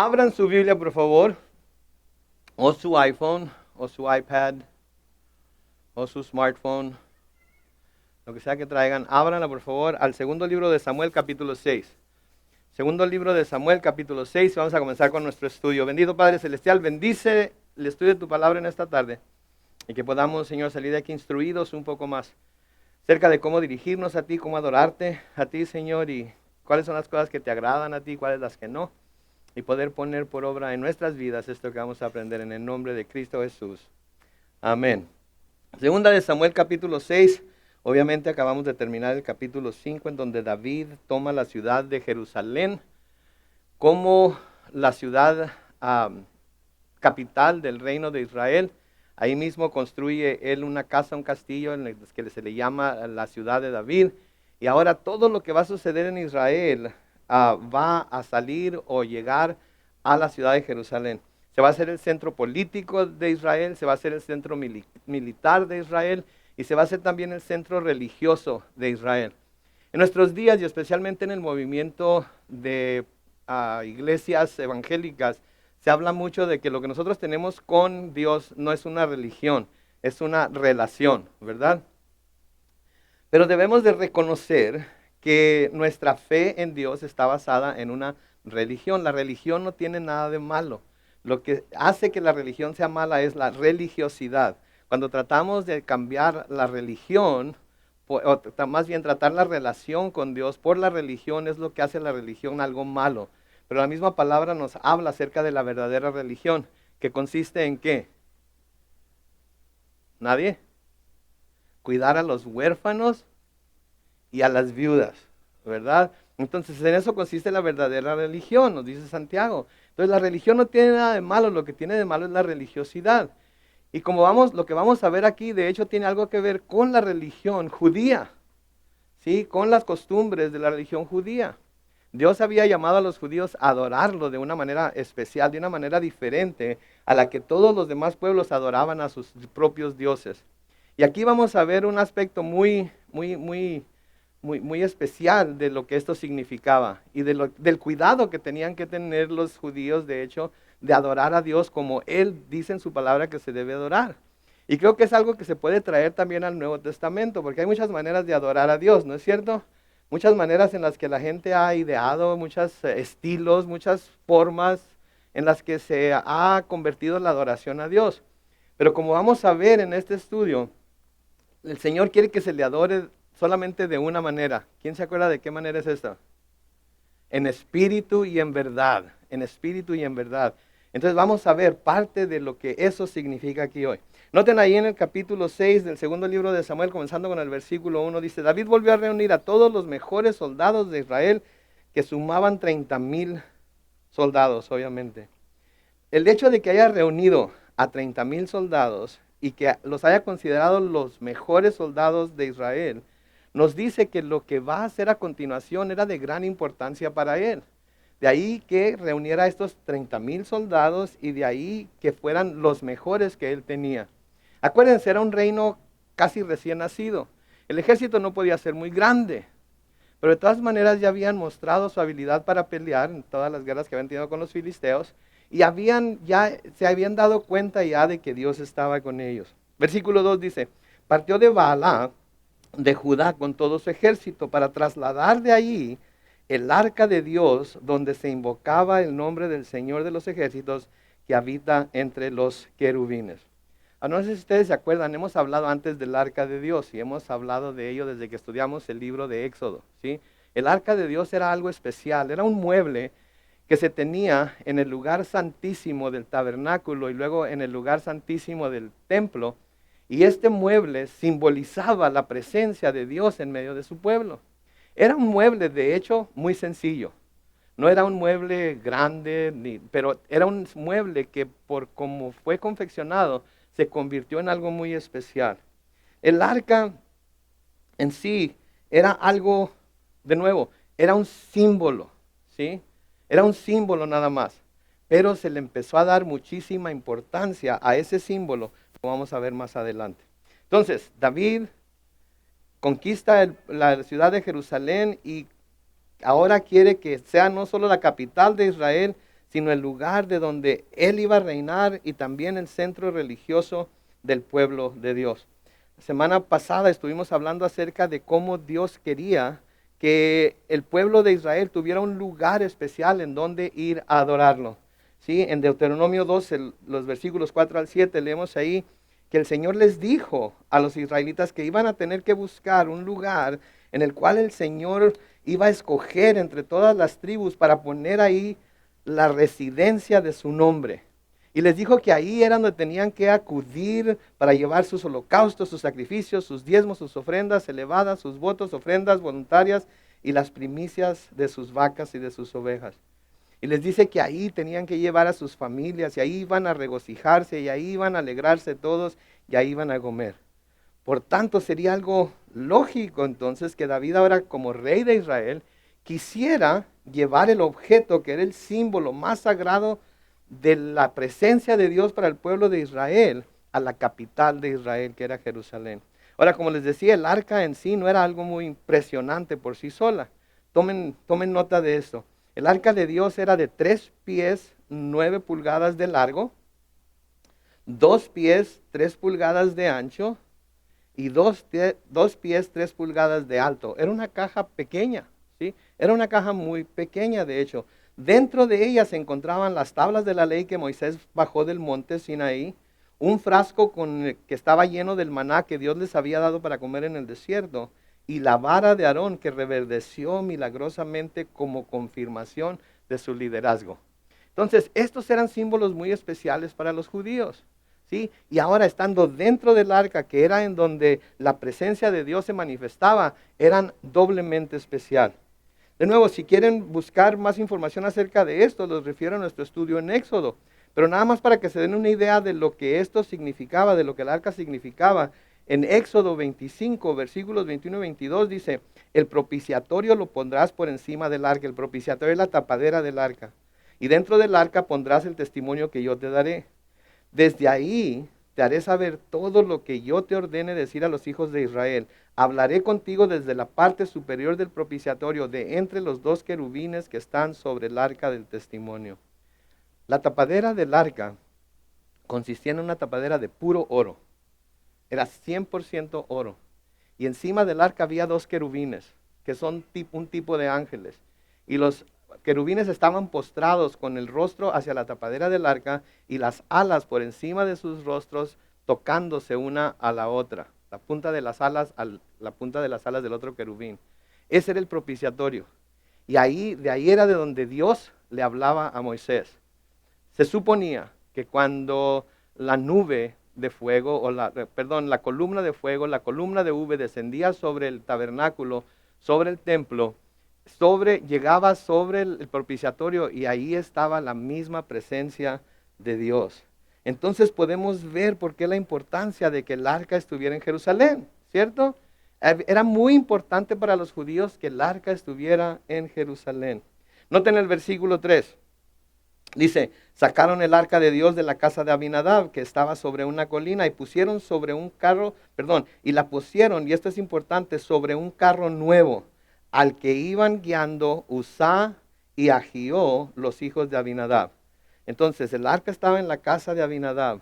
Abran su Biblia, por favor, o su iPhone, o su iPad, o su smartphone, lo que sea que traigan. Ábranla, por favor, al segundo libro de Samuel, capítulo 6. Segundo libro de Samuel, capítulo 6. Vamos a comenzar con nuestro estudio. Bendito Padre Celestial, bendice el estudio de tu palabra en esta tarde. Y que podamos, Señor, salir de aquí instruidos un poco más acerca de cómo dirigirnos a ti, cómo adorarte a ti, Señor, y cuáles son las cosas que te agradan a ti, cuáles las que no. Y poder poner por obra en nuestras vidas esto que vamos a aprender en el nombre de Cristo Jesús. Amén. Segunda de Samuel capítulo 6. Obviamente acabamos de terminar el capítulo 5 en donde David toma la ciudad de Jerusalén como la ciudad capital del reino de Israel. Ahí mismo construye él una casa, un castillo en el que se le llama la ciudad de David. Y ahora todo lo que va a suceder en Israel va a salir o llegar a la ciudad de Jerusalén. Se va a hacer el centro político de Israel, se va a hacer el centro militar de Israel y se va a hacer también el centro religioso de Israel. En nuestros días y especialmente en el movimiento de iglesias evangélicas, se habla mucho de que lo que nosotros tenemos con Dios no es una religión, es una relación, ¿verdad? Pero debemos de reconocer que nuestra fe en Dios está basada en una religión. La religión no tiene nada de malo. Lo que hace que la religión sea mala es la religiosidad. Cuando tratamos de cambiar la religión, o más bien tratar la relación con Dios por la religión, es lo que hace la religión algo malo. Pero la misma palabra nos habla acerca de la verdadera religión, que consiste en ¿qué? ¿Nadie? Cuidar a los huérfanos y a las viudas, ¿verdad? Entonces en eso consiste la verdadera religión, nos dice Santiago. Entonces la religión no tiene nada de malo, lo que tiene de malo es la religiosidad. Y lo que vamos a ver aquí, de hecho, tiene algo que ver con la religión judía, ¿sí? Con las costumbres de la religión judía. Dios había llamado a los judíos a adorarlo de una manera especial, de una manera diferente a la que todos los demás pueblos adoraban a sus propios dioses. Y aquí vamos a ver un aspecto muy especial de lo que esto significaba y del cuidado que tenían que tener los judíos, de hecho, de adorar a Dios como Él dice en su palabra que se debe adorar. Y creo que es algo que se puede traer también al Nuevo Testamento, porque hay muchas maneras de adorar a Dios, ¿no es cierto? Muchas maneras en las que la gente ha ideado, muchos estilos, muchas formas en las que se ha convertido la adoración a Dios. Pero como vamos a ver en este estudio, el Señor quiere que se le adore solamente de una manera. ¿Quién se acuerda de qué manera es esta? En espíritu y en verdad. En espíritu y en verdad. Entonces vamos a ver parte de lo que eso significa aquí hoy. Noten ahí en el capítulo 6 del segundo libro de Samuel, comenzando con el versículo 1, dice: David volvió a reunir a todos los mejores soldados de Israel, que sumaban 30,000 soldados, obviamente. El hecho de que haya reunido a 30,000 soldados y que los haya considerado los mejores soldados de Israel, nos dice que lo que va a hacer a continuación era de gran importancia para él. De ahí que reuniera a estos 30,000 soldados y de ahí que fueran los mejores que él tenía. Acuérdense, era un reino casi recién nacido. El ejército no podía ser muy grande, pero de todas maneras ya habían mostrado su habilidad para pelear en todas las guerras que habían tenido con los filisteos y se habían dado cuenta ya de que Dios estaba con ellos. Versículo 2 dice: partió de Baalá, de Judá, con todo su ejército para trasladar de allí el arca de Dios, donde se invocaba el nombre del Señor de los ejércitos que habita entre los querubines. No sé si ustedes se acuerdan, hemos hablado antes del arca de Dios y hemos hablado de ello desde que estudiamos el libro de Éxodo, ¿sí? El arca de Dios era algo especial, era un mueble que se tenía en el lugar santísimo del tabernáculo y luego en el lugar santísimo del templo. Y este mueble simbolizaba la presencia de Dios en medio de su pueblo. Era un mueble, de hecho, muy sencillo. No era un mueble grande, pero era un mueble que por cómo fue confeccionado, se convirtió en algo muy especial. El arca en sí era algo, de nuevo, era un símbolo, ¿sí? Era un símbolo nada más. Pero se le empezó a dar muchísima importancia a ese símbolo, como vamos a ver más adelante. Entonces, David conquista la ciudad de Jerusalén y ahora quiere que sea no solo la capital de Israel, sino el lugar de donde Él iba a reinar y también el centro religioso del pueblo de Dios. La semana pasada estuvimos hablando acerca de cómo Dios quería que el pueblo de Israel tuviera un lugar especial en donde ir a adorarlo. ¿Sí? En Deuteronomio 12, los versículos 4 al 7, leemos ahí que el Señor les dijo a los israelitas que iban a tener que buscar un lugar en el cual el Señor iba a escoger entre todas las tribus para poner ahí la residencia de su nombre. Y les dijo que ahí era donde tenían que acudir para llevar sus holocaustos, sus sacrificios, sus diezmos, sus ofrendas elevadas, sus votos, ofrendas voluntarias y las primicias de sus vacas y de sus ovejas. Y les dice que ahí tenían que llevar a sus familias y ahí iban a regocijarse y ahí iban a alegrarse todos y ahí iban a comer. Por tanto, sería algo lógico entonces que David ahora como rey de Israel quisiera llevar el objeto que era el símbolo más sagrado de la presencia de Dios para el pueblo de Israel a la capital de Israel, que era Jerusalén. Ahora, como les decía, el arca en sí no era algo muy impresionante por sí sola. Tomen nota de esto. El arca de Dios era de 3 pies, 9 pulgadas de largo, 2 pies, 3 pulgadas de ancho y 2 pies, 3 pulgadas de alto. Era una caja pequeña, ¿sí? Era una caja muy pequeña, de hecho. Dentro de ella se encontraban las tablas de la ley que Moisés bajó del monte Sinaí, un frasco que estaba lleno del maná que Dios les había dado para comer en el desierto, y la vara de Aarón que reverdeció milagrosamente como confirmación de su liderazgo. Entonces, estos eran símbolos muy especiales para los judíos, ¿sí? Y ahora estando dentro del arca, que era en donde la presencia de Dios se manifestaba, eran doblemente especial. De nuevo, si quieren buscar más información acerca de esto, los refiero a nuestro estudio en Éxodo. Pero nada más para que se den una idea de lo que esto significaba, de lo que el arca significaba. En Éxodo 25, versículos 21 y 22 dice, el propiciatorio lo pondrás por encima del arca. El propiciatorio es la tapadera del arca. Y dentro del arca pondrás el testimonio que yo te daré. Desde ahí te haré saber todo lo que yo te ordene decir a los hijos de Israel. Hablaré contigo desde la parte superior del propiciatorio, de entre los 2 querubines que están sobre el arca del testimonio. La tapadera del arca consistía en una tapadera de puro oro. Era 100% oro. Y encima del arca había 2 querubines, que son un tipo de ángeles. Y los querubines estaban postrados con el rostro hacia la tapadera del arca y las alas por encima de sus rostros tocándose una a la otra. La punta de las alas a la punta de las alas del otro querubín. Ese era el propiciatorio. Y de ahí era de donde Dios le hablaba a Moisés. Se suponía que cuando la nube de fuego, la columna de fuego, la columna de nube descendía sobre el tabernáculo, sobre el templo, llegaba sobre el propiciatorio y ahí estaba la misma presencia de Dios. Entonces podemos ver por qué la importancia de que el arca estuviera en Jerusalén, ¿cierto? Era muy importante para los judíos que el arca estuviera en Jerusalén. Noten el versículo 3. Dice, sacaron el arca de Dios de la casa de Abinadab, que estaba sobre una colina, y pusieron sobre un carro, y la pusieron, y esto es importante, sobre un carro nuevo, al que iban guiando Uzá y Ahió, los hijos de Abinadab. Entonces, el arca estaba en la casa de Abinadab.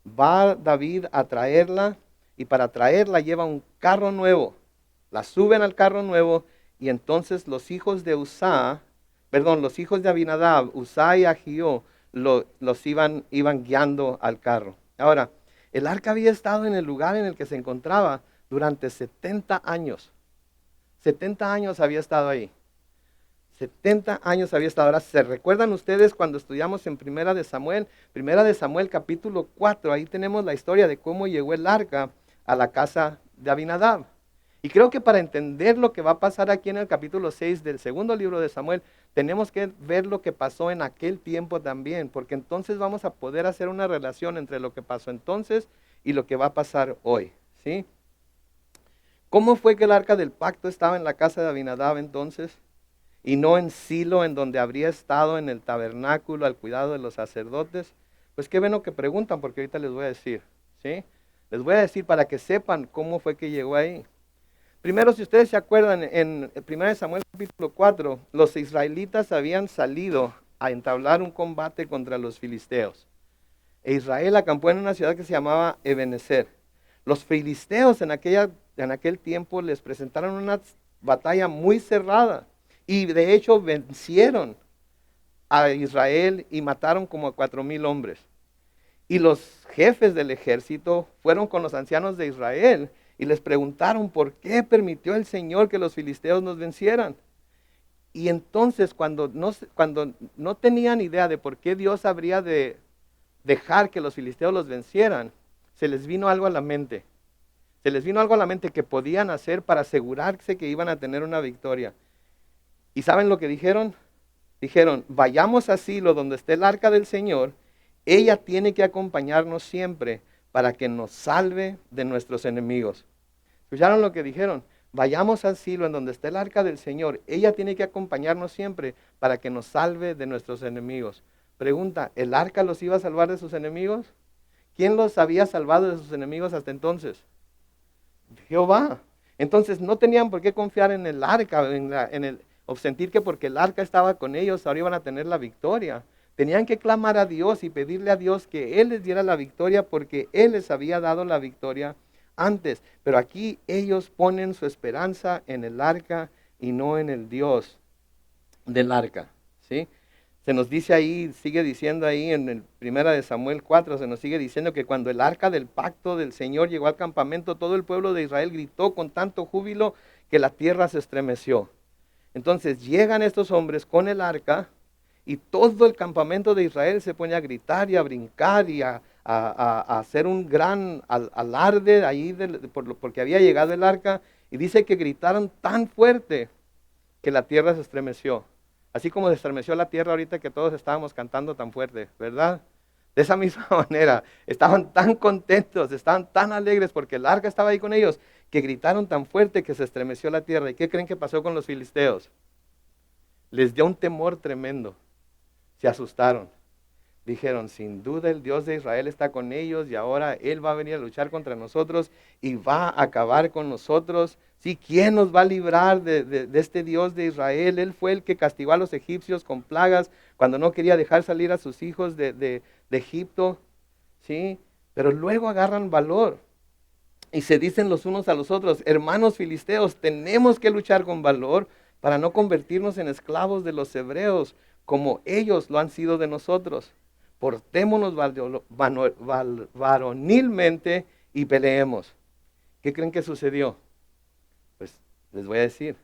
Va David a traerla, y para traerla lleva un carro nuevo. La suben al carro nuevo, y entonces los hijos de Abinadab, Uzá y Ahió, los iban guiando al carro. Ahora, el arca había estado en el lugar en el que se encontraba durante 70 años. 70 años había estado ahí. 70 años había estado. Ahora, ¿se recuerdan ustedes cuando estudiamos en Primera de Samuel? Primera de Samuel capítulo 4, ahí tenemos la historia de cómo llegó el arca a la casa de Abinadab. Y creo que para entender lo que va a pasar aquí en el capítulo 6 del segundo libro de Samuel, tenemos que ver lo que pasó en aquel tiempo también, porque entonces vamos a poder hacer una relación entre lo que pasó entonces y lo que va a pasar hoy, ¿sí? ¿Cómo fue que el arca del pacto estaba en la casa de Abinadab entonces? Y no en Silo, en donde habría estado en el tabernáculo al cuidado de los sacerdotes. Pues qué bueno que preguntan, porque ahorita les voy a decir, ¿sí? Les voy a decir para que sepan cómo fue que llegó ahí. Primero, si ustedes se acuerdan, en 1 Samuel capítulo 4, los israelitas habían salido a entablar un combate contra los filisteos. E Israel acampó en una ciudad que se llamaba Ebenezer. Los filisteos en aquel tiempo les presentaron una batalla muy cerrada y de hecho vencieron a Israel y mataron como a 4,000 hombres. Y los jefes del ejército fueron con los ancianos de Israel y les preguntaron por qué permitió el Señor que los filisteos nos vencieran. Y entonces cuando no tenían idea de por qué Dios habría de dejar que los filisteos los vencieran, se les vino algo a la mente. Se les vino algo a la mente que podían hacer para asegurarse que iban a tener una victoria. ¿Y saben lo que dijeron? Dijeron, vayamos a Silo donde esté el arca del Señor. Ella tiene que acompañarnos siempre para que nos salve de nuestros enemigos. ¿Escucharon lo que dijeron? Vayamos al Silo en donde esté el arca del Señor. Ella tiene que acompañarnos siempre para que nos salve de nuestros enemigos. Pregunta, ¿el arca los iba a salvar de sus enemigos? ¿Quién los había salvado de sus enemigos hasta entonces? Jehová. Entonces no tenían por qué confiar en el arca, o sentir que porque el arca estaba con ellos ahora iban a tener la victoria. Tenían que clamar a Dios y pedirle a Dios que Él les diera la victoria porque Él les había dado la victoria antes. Pero aquí ellos ponen su esperanza en el arca y no en el Dios del arca, ¿sí? Se nos dice ahí, sigue diciendo ahí en el 1 de Samuel 4, se nos sigue diciendo que cuando el arca del pacto del Señor llegó al campamento, todo el pueblo de Israel gritó con tanto júbilo que la tierra se estremeció. Entonces llegan estos hombres con el arca y todo el campamento de Israel se pone a gritar y a brincar y a hacer un gran alarde ahí porque había llegado el arca, y dice que gritaron tan fuerte que la tierra se estremeció. Así como se estremeció la tierra ahorita que todos estábamos cantando tan fuerte, ¿verdad? De esa misma manera, estaban tan contentos, estaban tan alegres porque el arca estaba ahí con ellos, que gritaron tan fuerte que se estremeció la tierra. ¿Y qué creen que pasó con los filisteos? Les dio un temor tremendo, se asustaron. Dijeron, sin duda el Dios de Israel está con ellos y ahora Él va a venir a luchar contra nosotros y va a acabar con nosotros. Sí, ¿quién nos va a librar de este Dios de Israel? Él fue el que castigó a los egipcios con plagas cuando no quería dejar salir a sus hijos de Egipto. ¿Sí? Pero luego agarran valor y se dicen los unos a los otros, hermanos filisteos, tenemos que luchar con valor para no convertirnos en esclavos de los hebreos como ellos lo han sido de nosotros. Portémonos varonilmente y peleemos. ¿Qué creen que sucedió? Pues les voy a decir.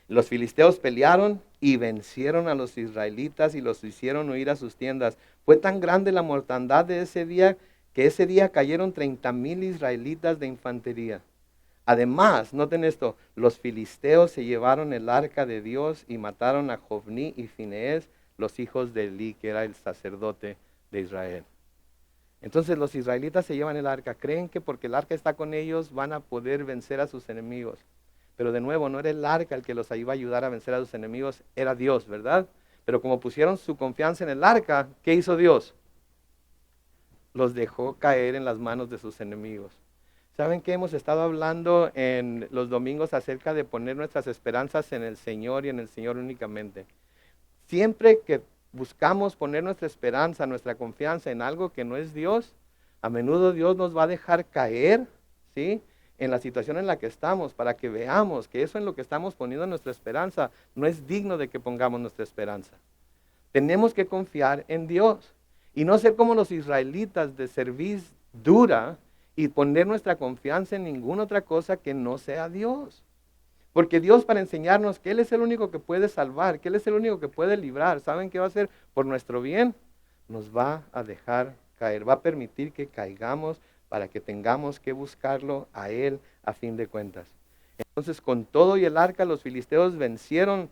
Los filisteos pelearon y vencieron a los israelitas y los hicieron huir a sus tiendas. Fue tan grande la mortandad de ese día que ese día cayeron 30,000 israelitas de infantería. Además, noten esto, los filisteos se llevaron el arca de Dios y mataron a Jofní y Finees, los hijos de Elí, que era el sacerdote de Israel. Entonces los israelitas se llevan el arca, creen que porque el arca está con ellos van a poder vencer a sus enemigos. Pero de nuevo, no era el arca el que los iba a ayudar a vencer a sus enemigos, era Dios, ¿verdad? Pero como pusieron su confianza en el arca, ¿qué hizo Dios? Los dejó caer en las manos de sus enemigos. ¿Saben qué? Hemos estado hablando en los domingos acerca de poner nuestras esperanzas en el Señor y en el Señor únicamente. Siempre que buscamos poner nuestra esperanza, nuestra confianza en algo que no es Dios, a menudo Dios nos va a dejar caer, ¿sí?, en la situación en la que estamos, para que veamos que eso en lo que estamos poniendo nuestra esperanza no es digno de que pongamos nuestra esperanza. Tenemos que confiar en Dios y no ser como los israelitas de cerviz dura y poner nuestra confianza en ninguna otra cosa que no sea Dios. Porque Dios, para enseñarnos que Él es el único que puede salvar, que Él es el único que puede librar, ¿saben qué va a hacer? Por nuestro bien, nos va a dejar caer, va a permitir que caigamos para que tengamos que buscarlo a Él a fin de cuentas. Entonces, con todo y el arca, los filisteos vencieron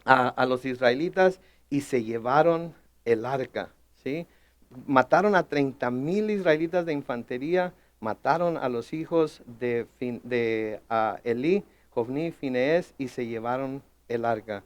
a los israelitas y se llevaron el arca, ¿sí? Mataron a 30,000 israelitas de infantería, mataron a los hijos de Elí, Jofní, Finees, y se llevaron el arca.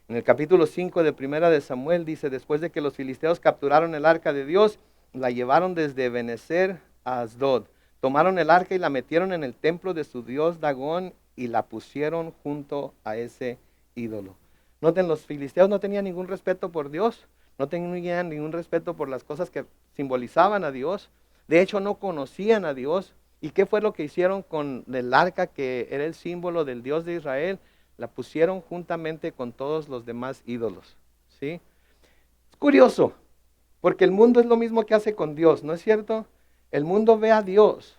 En el capítulo 5 de 1 de Samuel dice, después de que los filisteos capturaron el arca de Dios, la llevaron desde Ebenezer a Asdod. Tomaron el arca y la metieron en el templo de su dios Dagón y la pusieron junto a ese ídolo. Noten, los filisteos no tenían ningún respeto por Dios. no tenían ningún respeto por las cosas que simbolizaban a Dios. De hecho, no conocían a Dios. ¿Y qué fue lo que hicieron con el arca, que era el símbolo del Dios de Israel? La pusieron juntamente con todos los demás ídolos. ¿Sí? Es curioso, porque el mundo es lo mismo que hace con Dios, ¿no es cierto? El mundo ve a Dios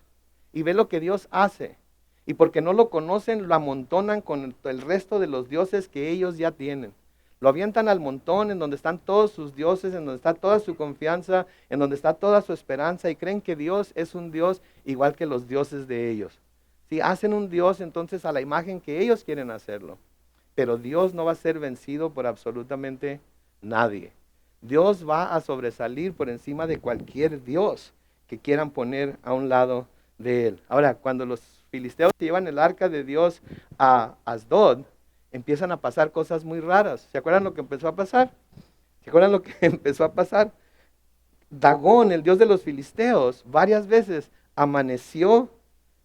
y ve lo que Dios hace. Y porque no lo conocen, lo amontonan con el resto de los dioses que ellos ya tienen. Lo avientan al montón en donde están todos sus dioses, en donde está toda su confianza, en donde está toda su esperanza, y creen que Dios es un Dios igual que los dioses de ellos. Si hacen un Dios entonces a la imagen que ellos quieren hacerlo. Pero Dios no va a ser vencido por absolutamente nadie. Dios va a sobresalir por encima de cualquier Dios que quieran poner a un lado de él. Ahora, cuando los filisteos llevan el arca de Dios a Asdod, empiezan a pasar cosas muy raras. ¿Se acuerdan lo que empezó a pasar? ¿Se acuerdan lo que empezó a pasar? Dagón, el dios de los filisteos, varias veces amaneció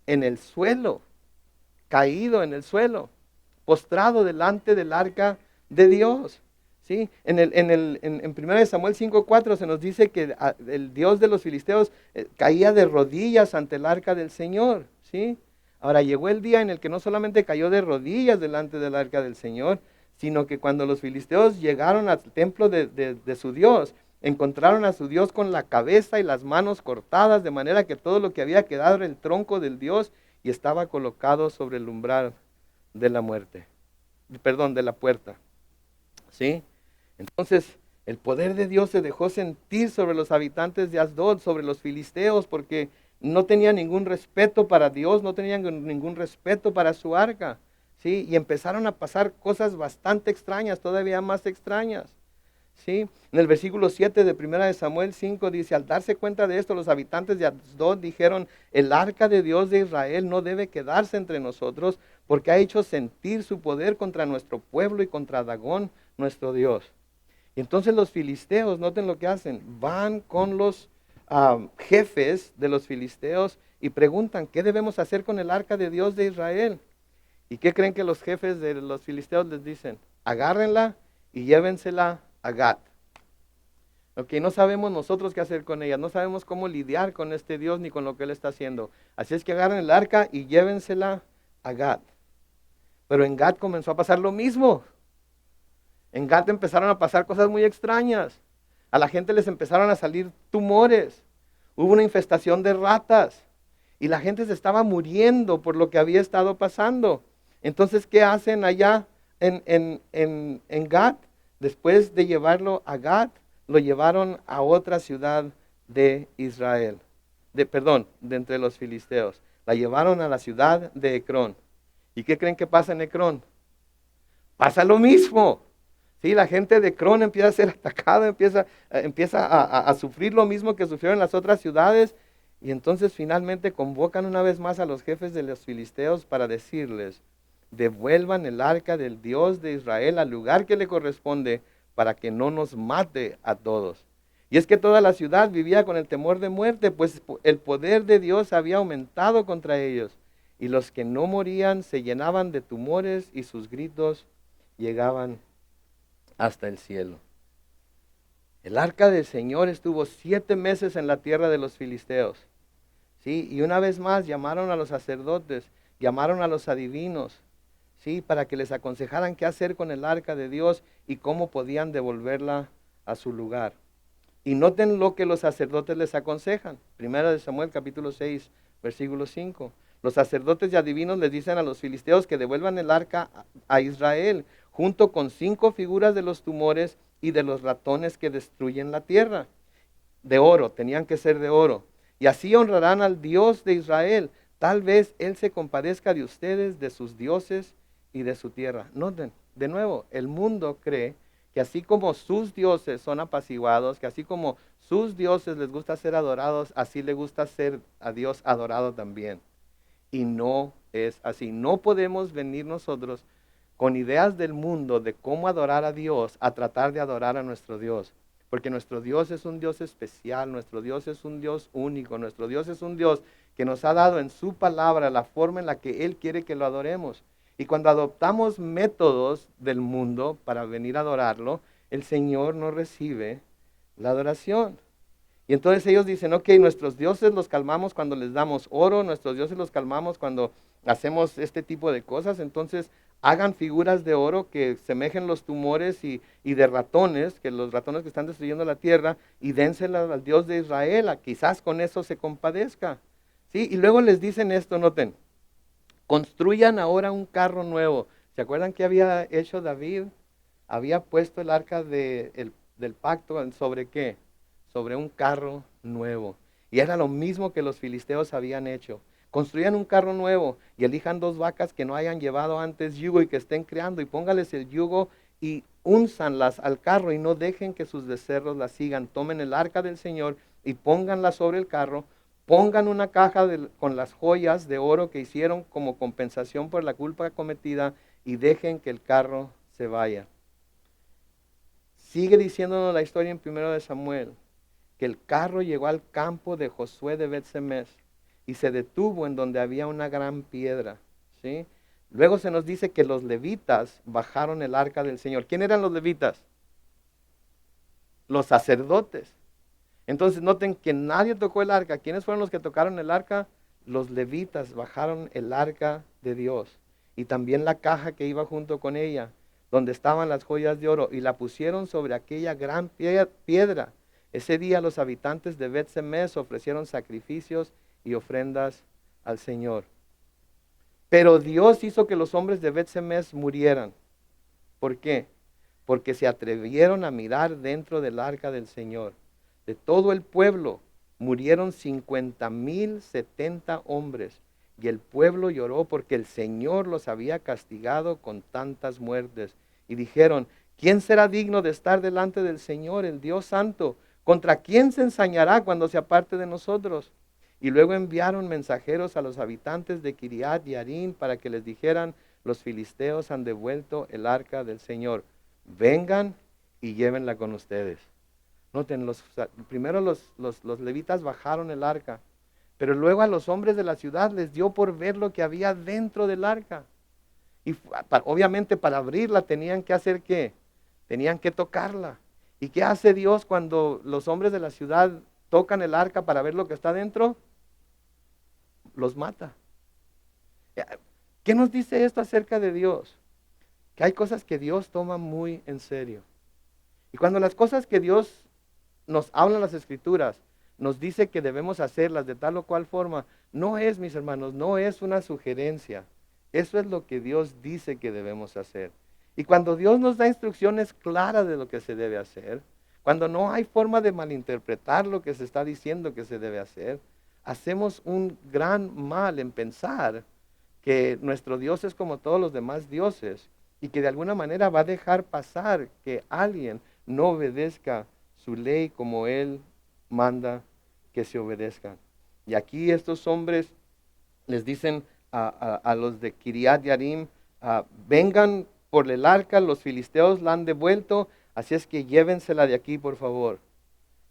en el suelo, caído en el suelo, postrado delante del arca de Dios. ¿Sí? En 1 Samuel 5:4 se nos dice que el dios de los filisteos caía de rodillas ante el arca del Señor. ¿Sí? Ahora llegó el día en el que no solamente cayó de rodillas delante del arca del Señor, sino que cuando los filisteos llegaron al templo de su Dios, encontraron a su Dios con la cabeza y las manos cortadas, de manera que todo lo que había quedado era el tronco del Dios y estaba colocado sobre el umbral de la muerte, perdón, de la puerta. ¿Sí? Entonces, el poder de Dios se dejó sentir sobre los habitantes de Asdod, sobre los filisteos, porque no tenían ningún respeto para Dios, no tenían ningún respeto para su arca, ¿sí? Y empezaron a pasar cosas bastante extrañas, todavía más extrañas, ¿sí? En el versículo 7 de 1 Samuel 5 dice, al darse cuenta de esto, los habitantes de Asdod dijeron, el arca de Dios de Israel no debe quedarse entre nosotros, porque ha hecho sentir su poder contra nuestro pueblo y contra Dagón, nuestro Dios. Y entonces los filisteos, noten lo que hacen, van con los jefes de los filisteos y preguntan, ¿qué debemos hacer con el arca de Dios de Israel? ¿Y qué creen que los jefes de los filisteos les dicen? Agárrenla y llévensela a Gat. Ok, no sabemos nosotros qué hacer con ella, no sabemos cómo lidiar con este Dios ni con lo que Él está haciendo. Así es que agarren el arca y llévensela a Gat. Pero en Gat comenzó a pasar lo mismo. En Gat empezaron a pasar cosas muy extrañas. A la gente les empezaron a salir tumores. Hubo una infestación de ratas. Y la gente se estaba muriendo por lo que había estado pasando. Entonces, ¿qué hacen allá en Gat? Después de llevarlo a Gat, lo llevaron a otra ciudad de Israel. De entre los filisteos. La llevaron a la ciudad de Ecrón. ¿Y qué creen que pasa en Ecrón? Pasa lo mismo. Sí, la gente de Ecrón empieza a ser atacada, empieza a sufrir lo mismo que sufrieron las otras ciudades, y entonces finalmente convocan una vez más a los jefes de los filisteos para decirles, devuelvan el arca del Dios de Israel al lugar que le corresponde para que no nos mate a todos. Y es que toda la ciudad vivía con el temor de muerte, pues el poder de Dios había aumentado contra ellos, y los que no morían se llenaban de tumores y sus gritos llegaban hasta el cielo. El arca del Señor estuvo 7 meses en la tierra de los filisteos. ¿Sí? Y una vez más llamaron a los sacerdotes, llamaron a los adivinos, ¿sí? Para que les aconsejaran qué hacer con el arca de Dios y cómo podían devolverla a su lugar. Y noten lo que los sacerdotes les aconsejan. 1 Samuel capítulo 6, versículo 5. Los sacerdotes y adivinos les dicen a los filisteos que devuelvan el arca a Israel, junto con 5 figuras de los tumores y de los ratones que destruyen la tierra. De oro, tenían que ser de oro. Y así honrarán al Dios de Israel. Tal vez Él se compadezca de ustedes, de sus dioses y de su tierra. Noten, de nuevo, el mundo cree que así como sus dioses son apaciguados, que así como sus dioses les gusta ser adorados, así le gusta ser a Dios adorado también. Y no es así. No podemos venir nosotros con ideas del mundo de cómo adorar a Dios a tratar de adorar a nuestro Dios. Porque nuestro Dios es un Dios especial, nuestro Dios es un Dios único, nuestro Dios es un Dios que nos ha dado en su palabra la forma en la que Él quiere que lo adoremos. Y cuando adoptamos métodos del mundo para venir a adorarlo, el Señor no recibe la adoración. Y entonces ellos dicen, ok, nuestros dioses los calmamos cuando les damos oro, nuestros dioses los calmamos cuando hacemos este tipo de cosas, entonces hagan figuras de oro que semejen los tumores y de ratones, que los ratones que están destruyendo la tierra, y dénselas al Dios de Israel, quizás con eso se compadezca. ¿Sí? Y luego les dicen esto, noten, construyan ahora un carro nuevo. ¿Se acuerdan que había hecho David? Había puesto el arca del pacto sobre qué? Sobre un carro nuevo. Y era lo mismo que los filisteos habían hecho. Construyan un carro nuevo y elijan 2 vacas que no hayan llevado antes yugo y que estén criando y póngales el yugo y únzanlas al carro y no dejen que sus becerros las sigan. Tomen el arca del Señor y pónganla sobre el carro. Pongan una caja con las joyas de oro que hicieron como compensación por la culpa cometida y dejen que el carro se vaya. Sigue diciéndonos la historia en 1 de Samuel, que el carro llegó al campo de Josué de Bet-Semes y se detuvo en donde había una gran piedra, ¿sí? Luego se nos dice que los levitas bajaron el arca del Señor. ¿Quién eran los levitas? Los sacerdotes. Entonces noten que nadie tocó el arca. ¿Quiénes fueron los que tocaron el arca? Los levitas bajaron el arca de Dios y también la caja que iba junto con ella, donde estaban las joyas de oro, y la pusieron sobre aquella gran piedra. Ese día los habitantes de Bet-Semes ofrecieron sacrificios y ofrendas al Señor. Pero Dios hizo que los hombres de Bet-Semes murieran. ¿Por qué? Porque se atrevieron a mirar dentro del arca del Señor. De todo el pueblo murieron 50,070 hombres. Y el pueblo lloró porque el Señor los había castigado con tantas muertes. Y dijeron, ¿quién será digno de estar delante del Señor, el Dios Santo? ¿Contra quién se ensañará cuando se aparte de nosotros? Y luego enviaron mensajeros a los habitantes de Kiriat Yarim para que les dijeran, los filisteos han devuelto el arca del Señor. Vengan y llévenla con ustedes. Noten, primero los levitas bajaron el arca, pero luego a los hombres de la ciudad les dio por ver lo que había dentro del arca. Y obviamente para abrirla tenían que hacer ¿qué? Tenían que tocarla. ¿Y qué hace Dios cuando los hombres de la ciudad tocan el arca para ver lo que está dentro? Los mata. ¿Qué nos dice esto acerca de Dios? Que hay cosas que Dios toma muy en serio. Y cuando las cosas que Dios nos habla en las Escrituras, nos dice que debemos hacerlas de tal o cual forma, no es, mis hermanos, no es una sugerencia. Eso es lo que Dios dice que debemos hacer. Y cuando Dios nos da instrucciones claras de lo que se debe hacer, cuando no hay forma de malinterpretar lo que se está diciendo que se debe hacer, hacemos un gran mal en pensar que nuestro Dios es como todos los demás dioses y que de alguna manera va a dejar pasar que alguien no obedezca su ley como Él manda que se obedezcan. Y aquí estos hombres les dicen a los de Kiriat Yarim, vengan por el arca, los filisteos la han devuelto, así es que llévensela de aquí, por favor.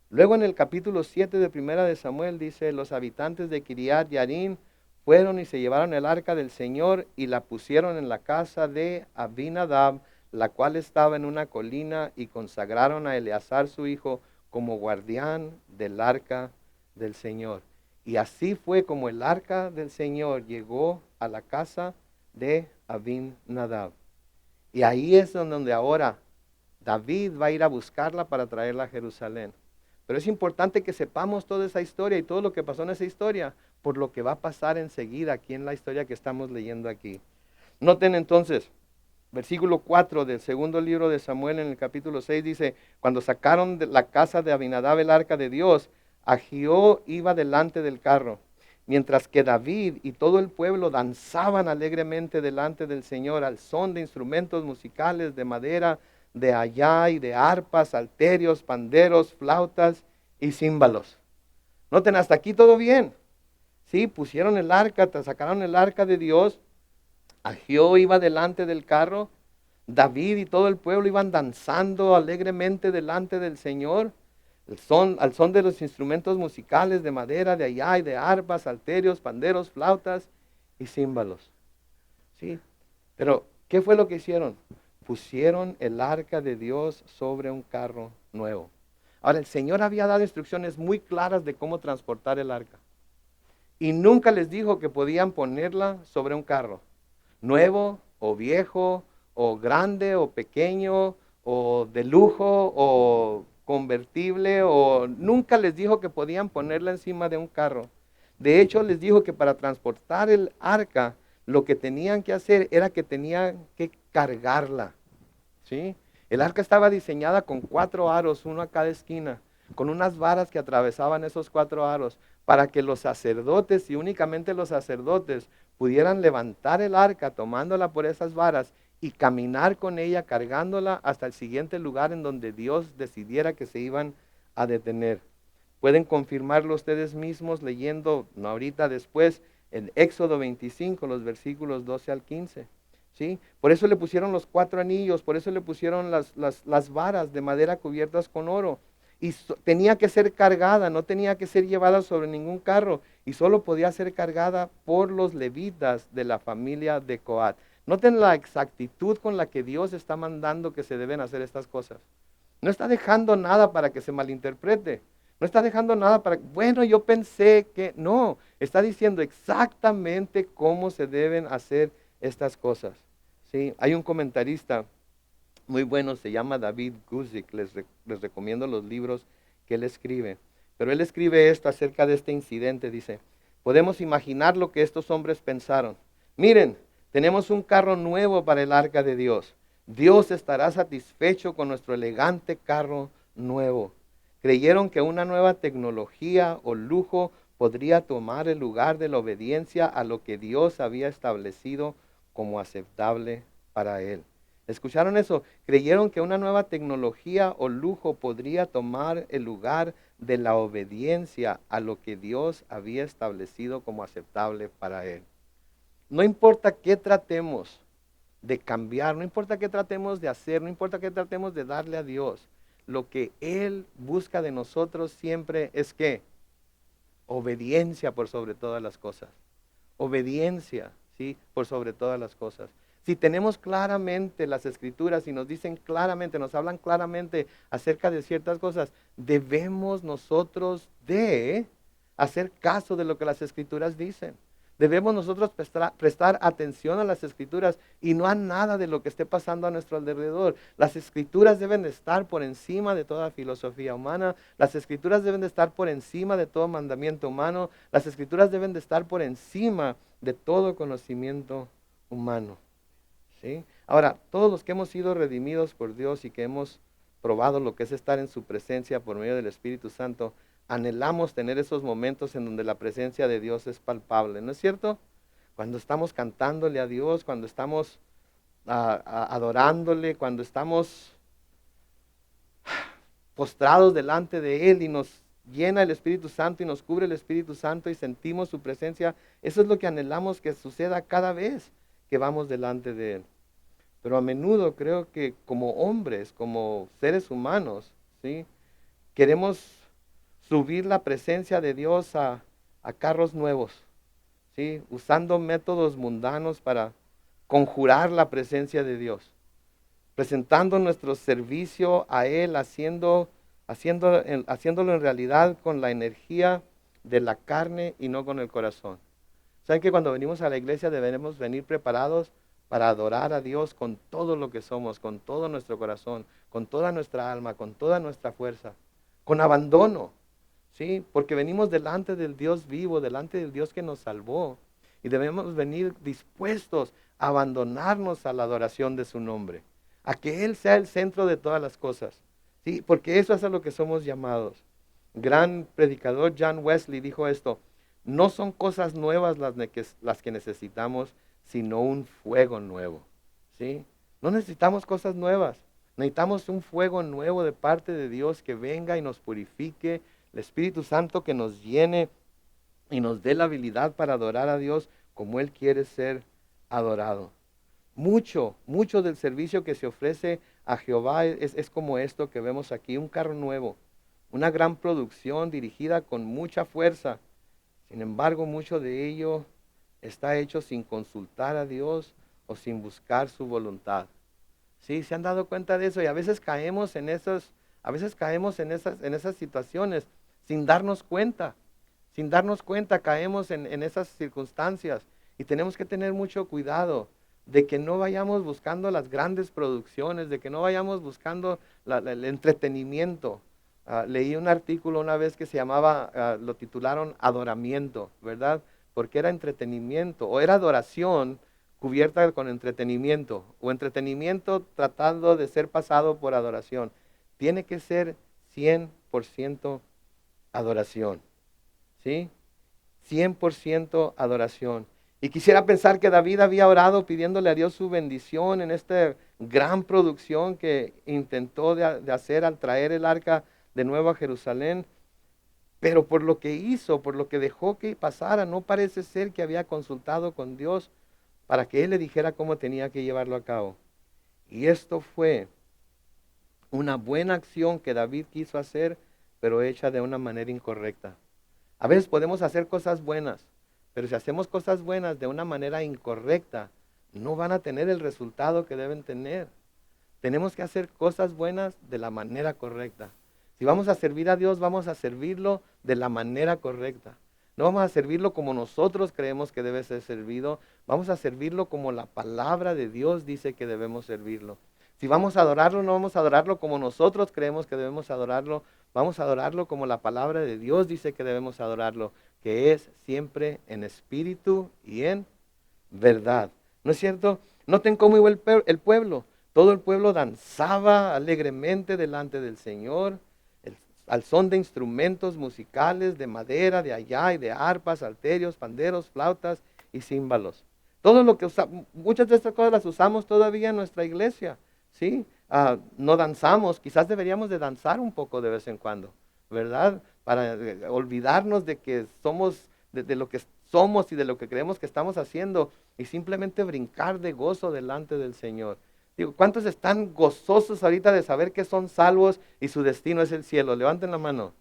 Luego en el capítulo 7 de 1 de Samuel dice, los habitantes de Kiriat Yarim fueron y se llevaron el arca del Señor y la pusieron en la casa de Abinadab, la cual estaba en una colina, y consagraron a Eleazar su hijo como guardián del arca del Señor. Y así fue como el arca del Señor llegó a la casa de Abinadab. Y ahí es donde ahora David va a ir a buscarla para traerla a Jerusalén. Pero es importante que sepamos toda esa historia y todo lo que pasó en esa historia, por lo que va a pasar enseguida aquí en la historia que estamos leyendo aquí. Noten entonces, versículo 4 del segundo libro de Samuel en el capítulo 6 dice, cuando sacaron de la casa de Abinadab el arca de Dios, Agío iba delante del carro, mientras que David y todo el pueblo danzaban alegremente delante del Señor al son de instrumentos musicales de madera, de allá y de arpas, salterios, panderos, flautas y címbalos. Noten, hasta aquí todo bien. Sí, pusieron el arca, sacaron el arca de Dios. Agío iba delante del carro. David y todo el pueblo iban danzando alegremente delante del Señor. Al son de los instrumentos musicales de madera, de allá y de arpas, salterios, panderos, flautas y címbalos. Sí, pero ¿qué fue lo que hicieron? pusieron el arca de Dios sobre un carro nuevo. Ahora, el Señor había dado instrucciones muy claras de cómo transportar el arca. Y nunca les dijo que podían ponerla sobre un carro, nuevo o viejo, o grande o pequeño, o de lujo o convertible, o nunca les dijo que podían ponerla encima de un carro. De hecho, les dijo que para transportar el arca, lo que tenían que hacer era que tenían que cargarla. ¿Sí? El arca estaba diseñada con 4 aros, uno a cada esquina, con unas varas que atravesaban esos 4 aros, para que los sacerdotes y únicamente los sacerdotes pudieran levantar el arca tomándola por esas varas y caminar con ella cargándola hasta el siguiente lugar en donde Dios decidiera que se iban a detener. Pueden confirmarlo ustedes mismos leyendo, no ahorita, después, en Éxodo 25, los versículos 12 al 15. ¿Sí? Por eso le pusieron los 4 anillos, por eso le pusieron las varas de madera cubiertas con oro. Y tenía que ser cargada, no tenía que ser llevada sobre ningún carro, y solo podía ser cargada por los levitas de la familia de Coat. Noten la exactitud con la que Dios está mandando que se deben hacer estas cosas. No está dejando nada para que se malinterprete. No está dejando nada para, bueno, yo pensé que, no, está diciendo exactamente cómo se deben hacer estas cosas. ¿Sí? Hay un comentarista muy bueno, se llama David Guzik, les recomiendo los libros que él escribe. Pero él escribe esto acerca de este incidente, dice, podemos imaginar lo que estos hombres pensaron. Miren, tenemos un carro nuevo para el arca de Dios. Dios estará satisfecho con nuestro elegante carro nuevo. Creyeron que una nueva tecnología o lujo podría tomar el lugar de la obediencia a lo que Dios había establecido como aceptable para él. ¿Escucharon eso? Creyeron que una nueva tecnología o lujo podría tomar el lugar de la obediencia a lo que Dios había establecido como aceptable para él. No importa qué tratemos de cambiar, no importa qué tratemos de hacer, no importa qué tratemos de darle a Dios, lo que Él busca de nosotros siempre es ¿qué? Obediencia por sobre todas las cosas. Obediencia, ¿sí? Por sobre todas las cosas. Si tenemos claramente las escrituras y nos dicen claramente, nos hablan claramente acerca de ciertas cosas, debemos nosotros de hacer caso de lo que las escrituras dicen. Debemos nosotros prestar atención a las escrituras y no a nada de lo que esté pasando a nuestro alrededor. Las escrituras deben de estar por encima de toda filosofía humana. Las escrituras deben de estar por encima de todo mandamiento humano. Las escrituras deben de estar por encima de todo conocimiento humano. ¿Sí? Ahora, todos los que hemos sido redimidos por Dios y que hemos probado lo que es estar en su presencia por medio del Espíritu Santo, anhelamos tener esos momentos en donde la presencia de Dios es palpable, ¿no es cierto? Cuando estamos cantándole a Dios, cuando estamos adorándole, cuando estamos postrados delante de Él y nos llena el Espíritu Santo y nos cubre el Espíritu Santo y sentimos su presencia, eso es lo que anhelamos que suceda cada vez que vamos delante de Él. Pero a menudo creo que como hombres, como seres humanos, ¿sí? Queremos subir la presencia de Dios a carros nuevos, ¿sí? Usando métodos mundanos para conjurar la presencia de Dios, presentando nuestro servicio a Él, haciéndolo en realidad con la energía de la carne y no con el corazón. ¿Saben que cuando venimos a la iglesia debemos venir preparados para adorar a Dios con todo lo que somos, con todo nuestro corazón, con toda nuestra alma, con toda nuestra fuerza, con abandono? ¿Sí? Porque venimos delante del Dios vivo, delante del Dios que nos salvó. Y debemos venir dispuestos a abandonarnos a la adoración de su nombre. A que Él sea el centro de todas las cosas. ¿Sí? Porque eso es a lo que somos llamados. Gran predicador John Wesley dijo esto: no son cosas nuevas las que necesitamos, sino un fuego nuevo. ¿Sí? No necesitamos cosas nuevas. Necesitamos un fuego nuevo de parte de Dios que venga y nos purifique. El Espíritu Santo que nos llene y nos dé la habilidad para adorar a Dios como Él quiere ser adorado. Mucho del servicio que se ofrece a Jehová es como esto que vemos aquí: un carro nuevo, una gran producción dirigida con mucha fuerza. Sin embargo, mucho de ello está hecho sin consultar a Dios o sin buscar su voluntad. Sí, se han dado cuenta de eso y a veces caemos en esas situaciones sin darnos cuenta. Sin darnos cuenta caemos en esas circunstancias y tenemos que tener mucho cuidado de que no vayamos buscando las grandes producciones, de que no vayamos buscando el entretenimiento. Leí un artículo una vez que se llamaba, lo titularon Adoramiento, ¿verdad? Porque era entretenimiento o era adoración cubierta con entretenimiento o entretenimiento tratando de ser pasado por adoración. Tiene que ser 100% adoración. ¿Sí? 100% adoración. Y quisiera pensar que David había orado pidiéndole a Dios su bendición en esta gran producción que intentó de hacer al traer el arca de nuevo a Jerusalén. Pero por lo que hizo, por lo que dejó que pasara, no parece ser que había consultado con Dios para que Él le dijera cómo tenía que llevarlo a cabo. Y esto fue una buena acción que David quiso hacer, pero hecha de una manera incorrecta. A veces podemos hacer cosas buenas, pero si hacemos cosas buenas de una manera incorrecta, no van a tener el resultado que deben tener. Tenemos que hacer cosas buenas de la manera correcta. Si vamos a servir a Dios, vamos a servirlo de la manera correcta. No vamos a servirlo como nosotros creemos que debe ser servido. Vamos a servirlo como la palabra de Dios dice que debemos servirlo. Si vamos a adorarlo, no vamos a adorarlo como nosotros creemos que debemos adorarlo. Vamos a adorarlo como la palabra de Dios dice que debemos adorarlo, que es siempre en espíritu y en verdad. ¿No es cierto? Noten cómo iba el pueblo. Todo el pueblo danzaba alegremente delante del Señor, al son de instrumentos musicales, de madera, de allá y de arpas, salterios, panderos, flautas y címbalos. Todo lo que muchas de estas cosas las usamos todavía en nuestra iglesia, ¿sí? No danzamos, quizás deberíamos de danzar un poco de vez en cuando, ¿verdad? Para olvidarnos de que somos, de lo que somos y de lo que creemos que estamos haciendo y simplemente brincar de gozo delante del Señor. Digo, ¿cuántos están gozosos ahorita de saber que son salvos y su destino es el cielo? Levanten la mano.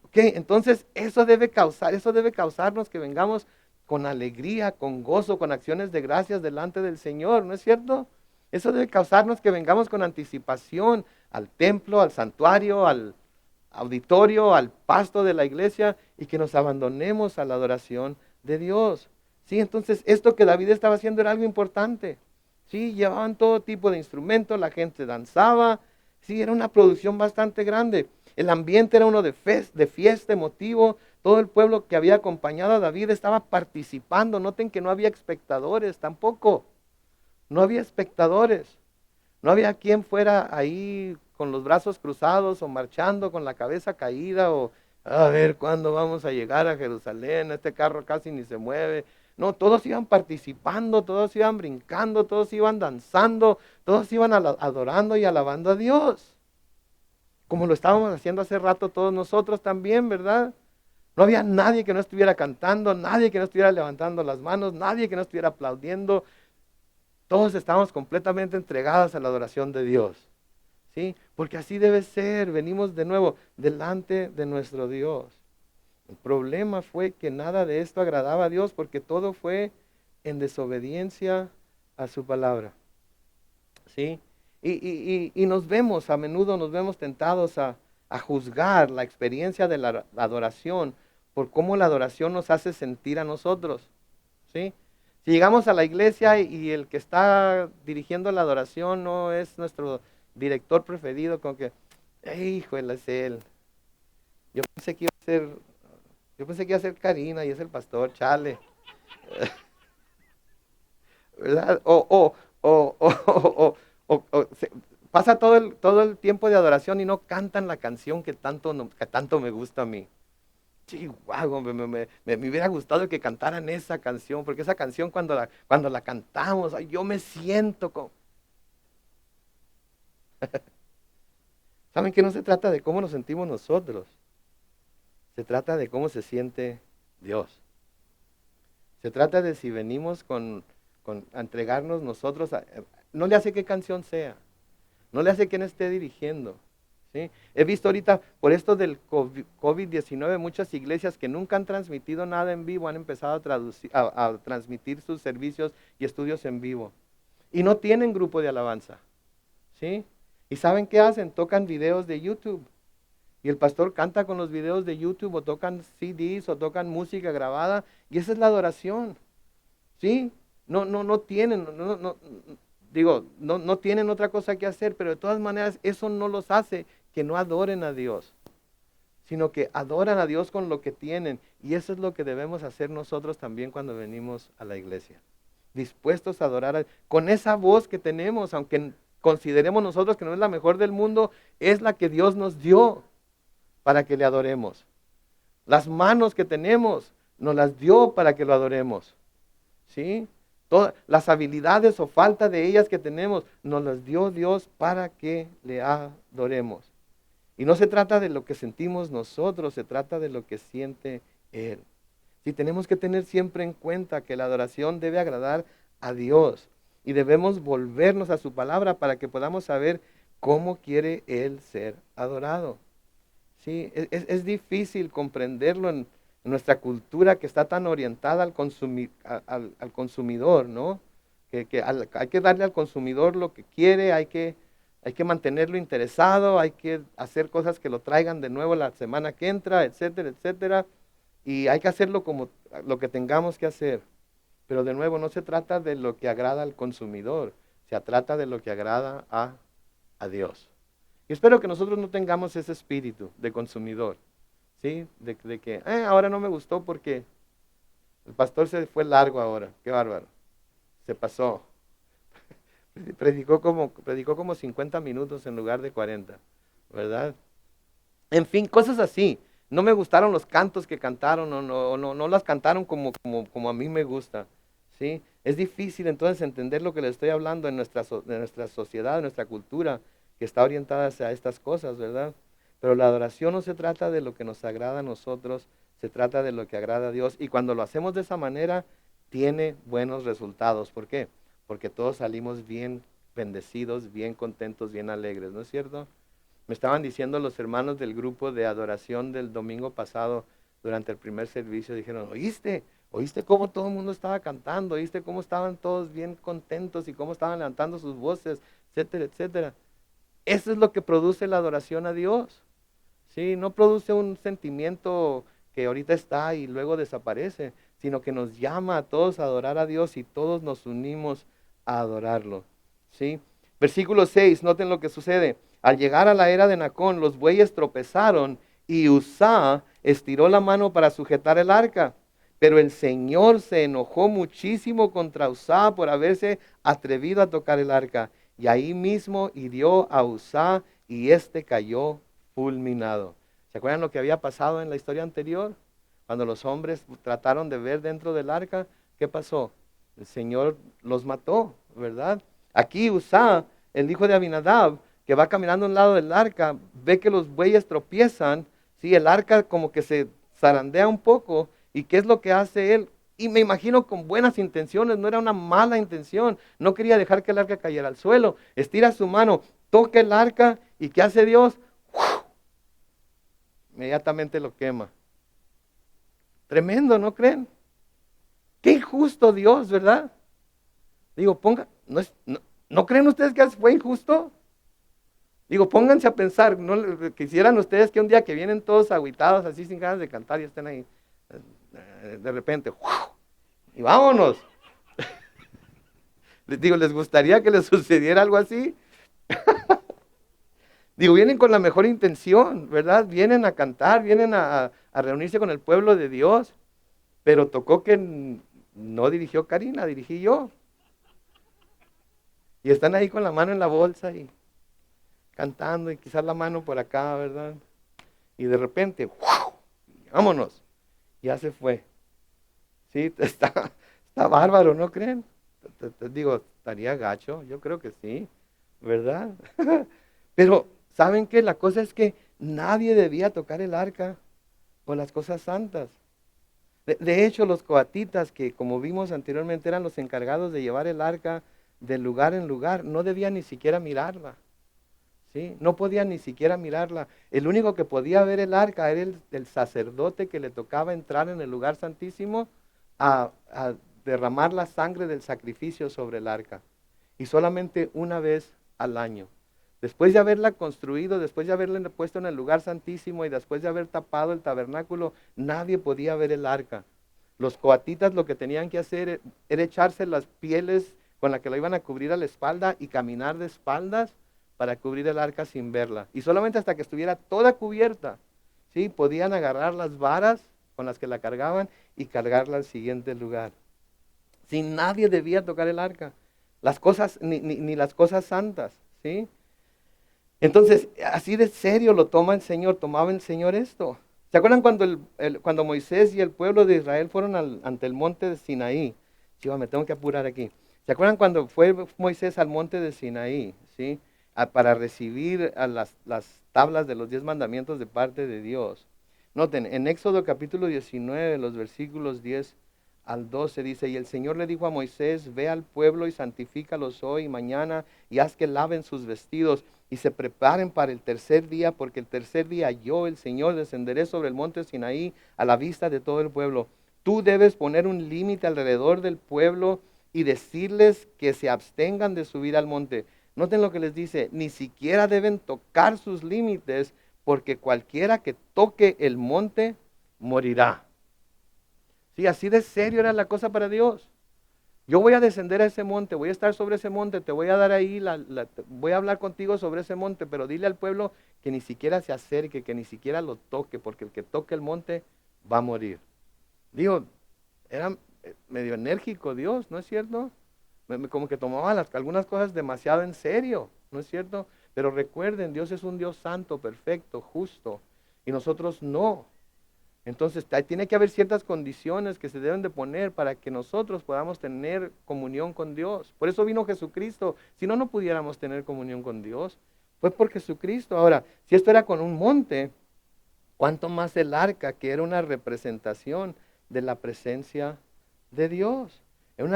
Ok, entonces eso debe causarnos que vengamos con alegría, con gozo, con acciones de gracias delante del Señor, ¿no es cierto? Eso debe causarnos que vengamos con anticipación al templo, al santuario, al auditorio, al pasto de la iglesia y que nos abandonemos a la adoración de Dios. Sí, entonces esto que David estaba haciendo era algo importante. Sí, llevaban todo tipo de instrumentos, la gente danzaba. Sí, era una producción bastante grande. El ambiente era uno de fiesta, emotivo. Todo el pueblo que había acompañado a David estaba participando. Noten que no había espectadores tampoco. No había espectadores. No había quien fuera ahí con los brazos cruzados o marchando con la cabeza caída o a ver cuándo vamos a llegar a Jerusalén. Este carro casi ni se mueve. No, todos iban participando, todos iban brincando, todos iban danzando, todos iban adorando y alabando a Dios. Como lo estábamos haciendo hace rato todos nosotros también, ¿verdad? No había nadie que no estuviera cantando, nadie que no estuviera levantando las manos, nadie que no estuviera aplaudiendo. Todos estábamos completamente entregados a la adoración de Dios. ¿Sí? Porque así debe ser, venimos de nuevo delante de nuestro Dios. El problema fue que nada de esto agradaba a Dios porque todo fue en desobediencia a su palabra. ¿Sí? Y a menudo nos vemos tentados a juzgar la experiencia de la adoración por cómo la adoración nos hace sentir a nosotros. ¿Sí? Si llegamos a la iglesia y el que está dirigiendo la adoración no es nuestro director preferido, como que, híjole, es él. Yo pensé que iba a ser Karina y es el pastor, chale. ¿Verdad? Pasa todo el tiempo de adoración y no cantan la canción que tanto me gusta a mí. Chihuahua, me hubiera gustado que cantaran esa canción, porque esa canción cuando la cantamos, ay, yo me siento como... ¿Saben que no se trata de cómo nos sentimos nosotros? Se trata de cómo se siente Dios. Se trata de si venimos a entregarnos nosotros, no le hace qué canción sea, no le hace quién esté dirigiendo. ¿Sí? He visto ahorita, por esto del COVID-19, muchas iglesias que nunca han transmitido nada en vivo han empezado a transmitir sus servicios y estudios en vivo. Y no tienen grupo de alabanza. ¿sí? ¿Y saben qué hacen? Tocan videos de YouTube. Y el pastor canta con los videos de YouTube, o tocan CDs, o tocan música grabada, y esa es la adoración, ¿sí? No tienen, no tienen otra cosa que hacer, pero de todas maneras eso no los hace que no adoren a Dios, sino que adoran a Dios con lo que tienen. Y eso es lo que debemos hacer nosotros también cuando venimos a la iglesia. Dispuestos a adorar con esa voz que tenemos, aunque consideremos nosotros que no es la mejor del mundo, es la que Dios nos dio para que le adoremos. Las manos que tenemos nos las dio para que lo adoremos. ¿Sí? Todas las habilidades o falta de ellas que tenemos nos las dio Dios para que le adoremos. Y no se trata de lo que sentimos nosotros, se trata de lo que siente Él. Sí, tenemos que tener siempre en cuenta que la adoración debe agradar a Dios y debemos volvernos a su palabra para que podamos saber cómo quiere Él ser adorado. Sí, es difícil comprenderlo en nuestra cultura que está tan orientada al consumidor, ¿no? Hay que darle al consumidor lo que quiere, hay que mantenerlo interesado, hay que hacer cosas que lo traigan de nuevo la semana que entra, etcétera, etcétera. Y hay que hacerlo como lo que tengamos que hacer. Pero de nuevo, no se trata de lo que agrada al consumidor, se trata de lo que agrada a Dios. Y espero que nosotros no tengamos ese espíritu de consumidor, ¿sí? De que ahora no me gustó porque el pastor se fue largo ahora, qué bárbaro, se pasó. Predicó como 50 minutos en lugar de 40, ¿verdad? En fin, cosas así. No me gustaron los cantos que cantaron, no las cantaron como a mí me gusta, ¿sí? Es difícil entonces entender lo que les estoy hablando en nuestra sociedad, en nuestra cultura, que está orientada hacia estas cosas, ¿verdad? Pero la adoración no se trata de lo que nos agrada a nosotros, se trata de lo que agrada a Dios. Y cuando lo hacemos de esa manera, tiene buenos resultados. ¿Por qué? Porque todos salimos bien bendecidos, bien contentos, bien alegres, ¿no es cierto? Me estaban diciendo los hermanos del grupo de adoración del domingo pasado, durante el primer servicio, dijeron, ¿oíste cómo todo el mundo estaba cantando? ¿Oíste cómo estaban todos bien contentos y cómo estaban levantando sus voces, etcétera, etcétera? Eso es lo que produce la adoración a Dios. ¿Sí? No produce un sentimiento que ahorita está y luego desaparece, sino que nos llama a todos a adorar a Dios y todos nos unimos a adorarlo. ¿Sí? Versículo 6, noten lo que sucede. Al llegar a la era de Nacón, los bueyes tropezaron y Uzá estiró la mano para sujetar el arca. Pero el Señor se enojó muchísimo contra Uzá por haberse atrevido a tocar el arca. Y ahí mismo hirió a Uzá y éste cayó fulminado. ¿Se acuerdan lo que había pasado en la historia anterior? Cuando los hombres trataron de ver dentro del arca, ¿qué pasó? El Señor los mató, ¿verdad? Aquí Uzá, el hijo de Abinadab, que va caminando a un lado del arca, ve que los bueyes tropiezan, ¿sí? El arca como que se zarandea un poco, ¿y qué es lo que hace él? Y me imagino con buenas intenciones, no era una mala intención, no quería dejar que el arca cayera al suelo, estira su mano, toca el arca, ¿y qué hace Dios? ¡Uf! Inmediatamente lo quema. Tremendo, ¿no creen? Qué injusto Dios, ¿verdad? Digo, ¿no creen ustedes que fue injusto? Digo, pónganse a pensar, ¿no quisieran ustedes que un día que vienen todos agüitados, así sin ganas de cantar y estén ahí, de repente, ¡uf! Y vámonos? Digo, ¿les gustaría que les sucediera algo así? Digo, vienen con la mejor intención, ¿verdad? Vienen a cantar, vienen a reunirse con el pueblo de Dios, pero tocó que no dirigió Karina, dirigí yo. Y están ahí con la mano en la bolsa y cantando y quizás la mano por acá, ¿verdad? Y de repente, ¡wow! Vámonos, ya se fue. Sí, está bárbaro, ¿no creen? Te digo, estaría gacho, yo creo que sí, ¿verdad? Pero, ¿saben qué? La cosa es que nadie debía tocar el arca o las cosas santas. De hecho, los coatitas, que como vimos anteriormente eran los encargados de llevar el arca de lugar en lugar, no debían ni siquiera mirarla. ¿Sí? No podían ni siquiera mirarla. El único que podía ver el arca era el sacerdote, que le tocaba entrar en el lugar santísimo a derramar la sangre del sacrificio sobre el arca. Y solamente una vez al año. Después de haberla construido, después de haberla puesto en el lugar santísimo y después de haber tapado el tabernáculo, nadie podía ver el arca. Los coatitas lo que tenían que hacer era echarse las pieles con las que la iban a cubrir a la espalda y caminar de espaldas para cubrir el arca sin verla. Y solamente hasta que estuviera toda cubierta, ¿sí? Podían agarrar las varas con las que la cargaban y cargarla al siguiente lugar. Si nadie debía tocar el arca, las cosas, ni las cosas santas, ¿sí? Entonces, así de serio lo toma el Señor, tomaba el Señor esto. ¿Se acuerdan cuando Moisés y el pueblo de Israel fueron ante el monte de Sinaí? Chiva, me tengo que apurar aquí. ¿Se acuerdan cuando fue Moisés al monte de Sinaí, ¿sí? Para recibir a las tablas de los 10 mandamientos de parte de Dios? Noten, en Éxodo capítulo 19, los versículos 10 al 12 dice, y el Señor le dijo a Moisés, ve al pueblo y santifícalos hoy y mañana, y haz que laven sus vestidos y se preparen para el tercer día, porque el tercer día yo, el Señor, descenderé sobre el monte Sinaí a la vista de todo el pueblo. Tú debes poner un límite alrededor del pueblo y decirles que se abstengan de subir al monte. Noten lo que les dice, ni siquiera deben tocar sus límites, porque cualquiera que toque el monte morirá. Sí, así de serio era la cosa para Dios. Yo voy a descender a ese monte, voy a estar sobre ese monte, te voy a dar ahí, voy a hablar contigo sobre ese monte, pero dile al pueblo que ni siquiera se acerque, que ni siquiera lo toque, porque el que toque el monte va a morir. Digo, era medio enérgico Dios, ¿no es cierto? Como que tomaba algunas cosas demasiado en serio, ¿no es cierto? Pero recuerden, Dios es un Dios santo, perfecto, justo, y nosotros no. Entonces tiene que haber ciertas condiciones que se deben de poner para que nosotros podamos tener comunión con Dios. Por eso vino Jesucristo. Si no, no pudiéramos tener comunión con Dios. Fue por Jesucristo. Ahora, si esto era con un monte, ¿cuánto más el arca, que era una representación de la presencia de Dios? Era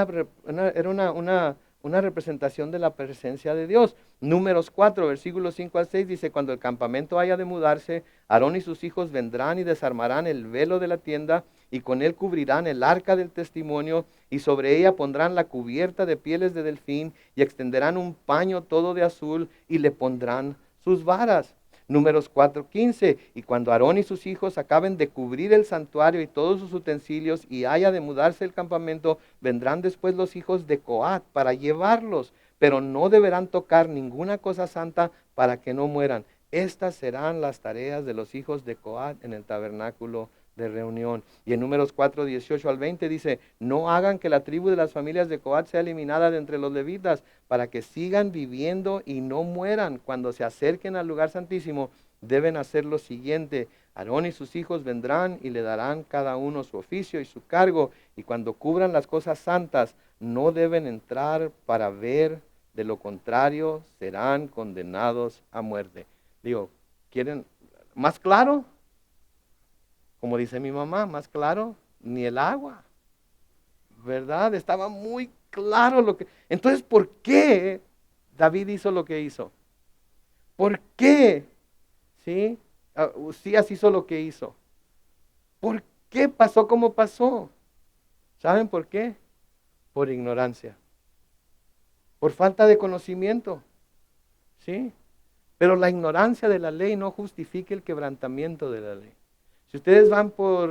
una representación de la presencia de Dios. Números 4, versículos 5 al 6 dice, cuando el campamento haya de mudarse, Aarón y sus hijos vendrán y desarmarán el velo de la tienda y con él cubrirán el arca del testimonio y sobre ella pondrán la cubierta de pieles de delfín y extenderán un paño todo de azul y le pondrán sus varas. Números 4:15, y cuando Aarón y sus hijos acaben de cubrir el santuario y todos sus utensilios y haya de mudarse el campamento, vendrán después los hijos de Coat para llevarlos, pero no deberán tocar ninguna cosa santa para que no mueran. Estas serán las tareas de los hijos de Coat en el tabernáculo de reunión. Y en Números 4:18 al 20 dice, no hagan que la tribu de las familias de Coat sea eliminada de entre los levitas, para que sigan viviendo y no mueran. Cuando se acerquen al lugar santísimo, deben hacer lo siguiente: Aarón y sus hijos vendrán y le darán cada uno su oficio y su cargo, y cuando cubran las cosas santas, no deben entrar para ver, de lo contrario, serán condenados a muerte. Digo, ¿quieren más claro? Como dice mi mamá, más claro, ni el agua, ¿verdad? Estaba muy claro lo que... Entonces, ¿por qué David hizo lo que hizo? ¿Por qué? ¿Sí? Usías hizo lo que hizo. ¿Por qué pasó como pasó? ¿Saben por qué? Por ignorancia. Por falta de conocimiento. ¿Sí? Pero la ignorancia de la ley no justifica el quebrantamiento de la ley. Si ustedes van por,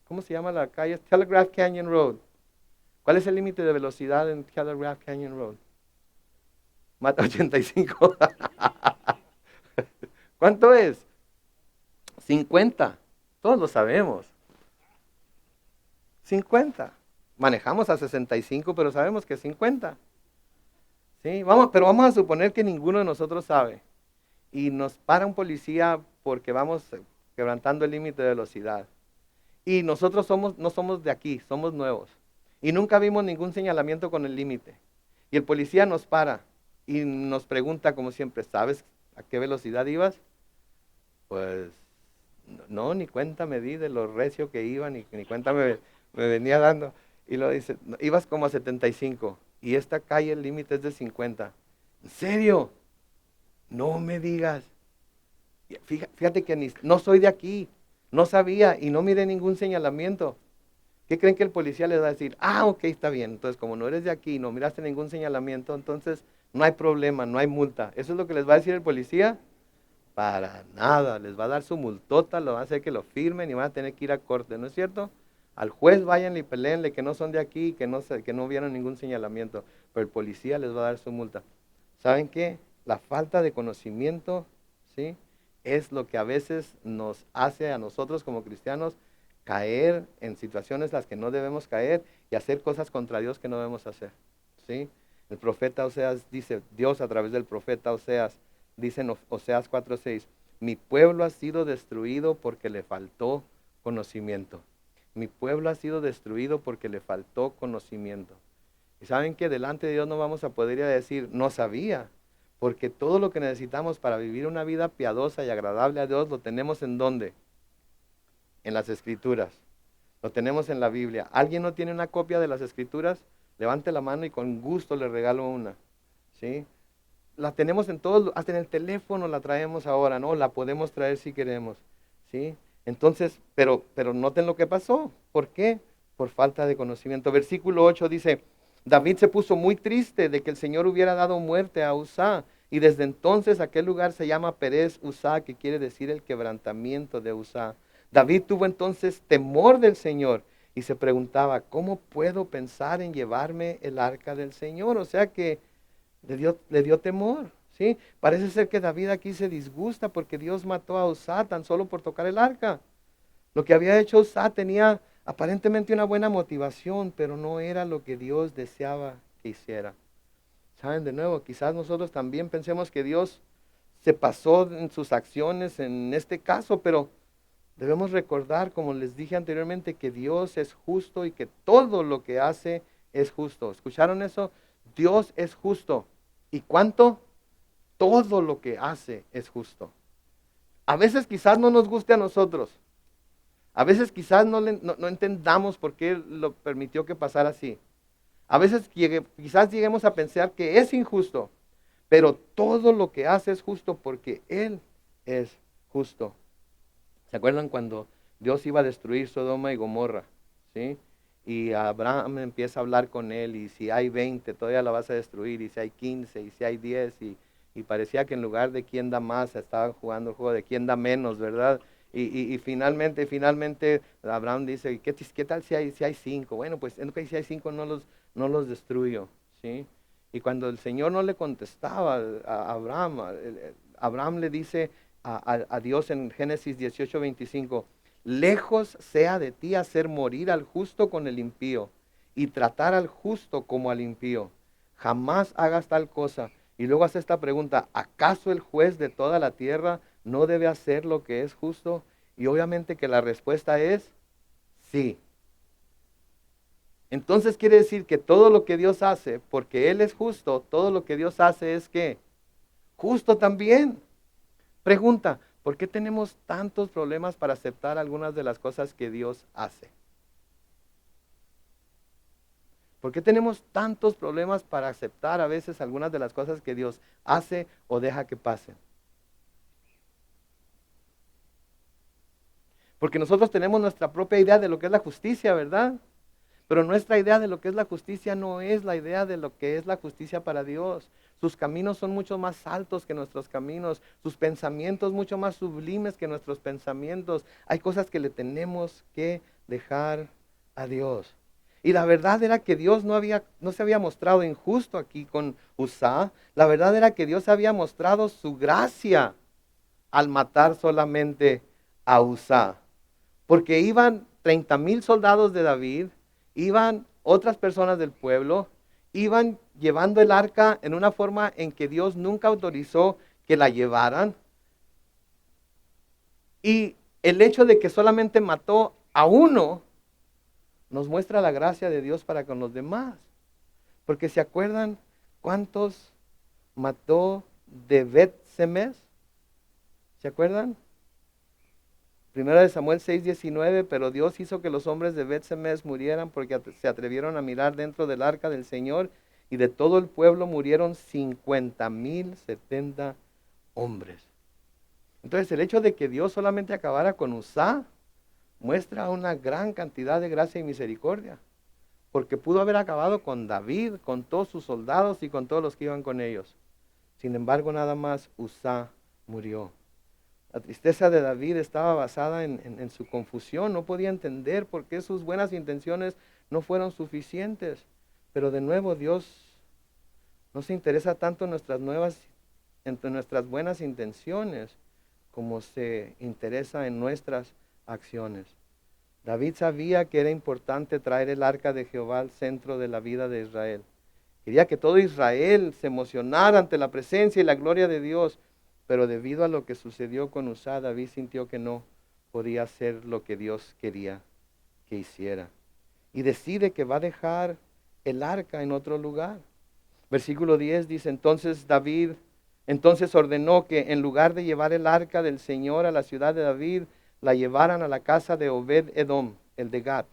¿cómo se llama la calle? Telegraph Canyon Road. ¿Cuál es el límite de velocidad en Telegraph Canyon Road? Mata 85. ¿Cuánto es? 50. Todos lo sabemos. 50. Manejamos a 65, pero sabemos que es 50. ¿Sí? Pero vamos a suponer que ninguno de nosotros sabe. Y nos para un policía porque vamos quebrantando el límite de velocidad. Y nosotros no somos de aquí, somos nuevos. Y nunca vimos ningún señalamiento con el límite. Y el policía nos para y nos pregunta, como siempre, ¿sabes a qué velocidad ibas? Pues no, ni cuenta me di de lo recio que iba, ni cuenta me venía dando. Y lo dice, ibas como a 75 y esta calle el límite es de 50. ¿En serio? No me digas. Fíjate que no soy de aquí, no sabía y no miré ningún señalamiento. ¿Qué creen que el policía les va a decir? Ah, ok, está bien. Entonces, como no eres de aquí, no miraste ningún señalamiento, entonces no hay problema, no hay multa. ¿Eso es lo que les va a decir el policía? Para nada, les va a dar su multota, lo va a hacer que lo firmen y van a tener que ir a corte, ¿no es cierto? Al juez vayan y peleenle que no son de aquí, que no vieron ningún señalamiento, pero el policía les va a dar su multa. ¿Saben qué? La falta de conocimiento, ¿sí? Es lo que a veces nos hace a nosotros como cristianos caer en situaciones las que no debemos caer y hacer cosas contra Dios que no debemos hacer, ¿sí? El profeta Oseas dice, Dios a través del profeta Oseas, dice en Oseas 4:6, mi pueblo ha sido destruido porque le faltó conocimiento. Mi pueblo ha sido destruido porque le faltó conocimiento. Y saben que delante de Dios no vamos a poder ir a decir, no sabía, porque todo lo que necesitamos para vivir una vida piadosa y agradable a Dios lo tenemos ¿en dónde? En las Escrituras. Lo tenemos en la Biblia. ¿Alguien no tiene una copia de las Escrituras? Levante la mano y con gusto le regalo una, ¿sí? La tenemos en todos, hasta en el teléfono la traemos ahora, ¿no? La podemos traer si queremos, ¿sí? Entonces, pero noten lo que pasó. ¿Por qué? Por falta de conocimiento. Versículo 8 dice, David se puso muy triste de que el Señor hubiera dado muerte a Uzá, y desde entonces aquel lugar se llama Perez Uzá, que quiere decir el quebrantamiento de Uzá. David tuvo entonces temor del Señor y se preguntaba, ¿cómo puedo pensar en llevarme el arca del Señor? O sea que le dio temor, ¿sí? Parece ser que David aquí se disgusta porque Dios mató a Uzá tan solo por tocar el arca. Lo que había hecho Uzá tenía aparentemente una buena motivación, pero no era lo que Dios deseaba que hiciera. ¿Saben? De nuevo, quizás nosotros también pensemos que Dios se pasó en sus acciones en este caso, pero debemos recordar, como les dije anteriormente, que Dios es justo y que todo lo que hace es justo. ¿Escucharon eso? Dios es justo. ¿Y cuánto? Todo lo que hace es justo. A veces quizás no nos guste a nosotros. A veces quizás no entendamos por qué lo permitió que pasara así. A veces quizás lleguemos a pensar que es injusto. Pero todo lo que hace es justo porque Él es justo. ¿Se acuerdan cuando Dios iba a destruir Sodoma y Gomorra? ¿Sí? Y Abraham empieza a hablar con él y si hay 20 todavía la vas a destruir, y si hay 15 y si hay 10 y parecía que en lugar de quién da más estaban jugando el juego de quién da menos, ¿verdad? Y finalmente Abraham dice, ¿qué tal si hay 5? Bueno, pues si hay 5 no los destruyo, ¿sí? Y cuando el Señor no le contestaba a Abraham, Abraham le dice a Dios en Génesis 18:25, lejos sea de ti hacer morir al justo con el impío y tratar al justo como al impío. Jamás hagas tal cosa. Y luego hace esta pregunta, ¿acaso el juez de toda la tierra no debe hacer lo que es justo? Y obviamente que la respuesta es sí. Entonces quiere decir que todo lo que Dios hace, porque Él es justo, todo lo que Dios hace es que justo también. Pregunta, ¿por qué tenemos tantos problemas para aceptar algunas de las cosas que Dios hace? ¿Por qué tenemos tantos problemas para aceptar a veces algunas de las cosas que Dios hace o deja que pasen? Porque nosotros tenemos nuestra propia idea de lo que es la justicia, ¿verdad? Pero nuestra idea de lo que es la justicia no es la idea de lo que es la justicia para Dios. Sus caminos son mucho más altos que nuestros caminos, sus pensamientos mucho más sublimes que nuestros pensamientos. Hay cosas que le tenemos que dejar a Dios. Y la verdad era que Dios no se había mostrado injusto aquí con Uzá. La verdad era que Dios había mostrado su gracia al matar solamente a Uzá. Porque iban 30,000 soldados de David, iban otras personas del pueblo, iban llevando el arca en una forma en que Dios nunca autorizó que la llevaran. Y el hecho de que solamente mató a uno nos muestra la gracia de Dios para con los demás. Porque ¿se acuerdan cuántos mató de Bet-Semes? ¿Se acuerdan? Primera de Samuel 6:19, pero Dios hizo que los hombres de Bet-Semes murieran porque se atrevieron a mirar dentro del arca del Señor, y de todo el pueblo murieron 50,070 hombres. Entonces el hecho de que Dios solamente acabara con Uzá muestra una gran cantidad de gracia y misericordia, porque pudo haber acabado con David, con todos sus soldados y con todos los que iban con ellos. Sin embargo, nada más Uzá murió. La tristeza de David estaba basada en su confusión, no podía entender por qué sus buenas intenciones no fueron suficientes. Pero de nuevo, Dios no se interesa tanto en nuestras buenas intenciones como se interesa en nuestras acciones. David sabía que era importante traer el arca de Jehová al centro de la vida de Israel. Quería que todo Israel se emocionara ante la presencia y la gloria de Dios, pero debido a lo que sucedió con Uzá, David sintió que no podía hacer lo que Dios quería que hiciera. Y decide que va a dejar el arca en otro lugar. Versículo 10 dice, entonces ordenó que en lugar de llevar el arca del Señor a la ciudad de David, la llevaran a la casa de Obed-Edom, el de Gat.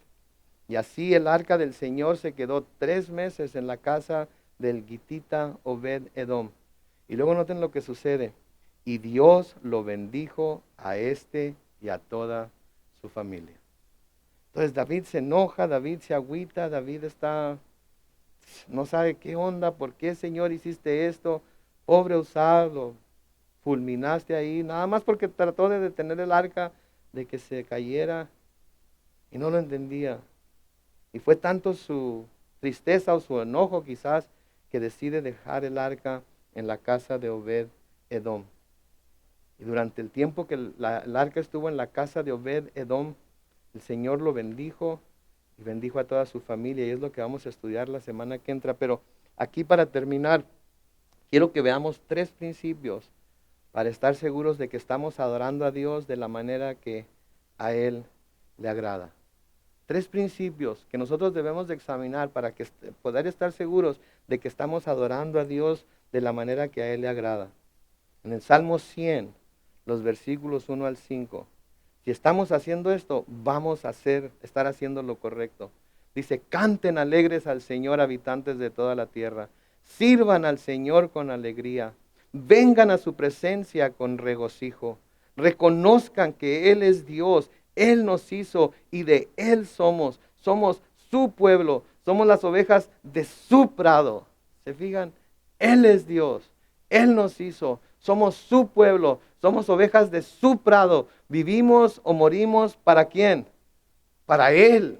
Y así el arca del Señor se quedó 3 meses en la casa del gitita Obed-Edom. Y luego noten lo que sucede. Y Dios lo bendijo a este y a toda su familia. Entonces David se enoja, David se agüita, David no sabe qué onda, por qué Señor hiciste esto. Pobre Uzá, lo fulminaste ahí, nada más porque trató de detener el arca de que se cayera y no lo entendía. Y fue tanto su tristeza o su enojo quizás que decide dejar el arca en la casa de Obed-Edom. Y durante el tiempo que el arca estuvo en la casa de Obed-Edom, el Señor lo bendijo y bendijo a toda su familia. Y es lo que vamos a estudiar la semana que entra. Pero aquí para terminar, quiero que veamos 3 principios para estar seguros de que estamos adorando a Dios de la manera que a Él le agrada. 3 principios que nosotros debemos de examinar para poder estar seguros de que estamos adorando a Dios de la manera que a Él le agrada. En el Salmo 100, los versículos 1 al 5. Si estamos haciendo esto, vamos a estar haciendo lo correcto. Dice, canten alegres al Señor, habitantes de toda la tierra. Sirvan al Señor con alegría. Vengan a su presencia con regocijo. Reconozcan que Él es Dios. Él nos hizo y de Él somos. Somos su pueblo. Somos las ovejas de su prado. ¿Se fijan? Él es Dios. Él nos hizo. Somos su pueblo. Somos ovejas de su prado. Vivimos o morimos ¿para quién? Para Él.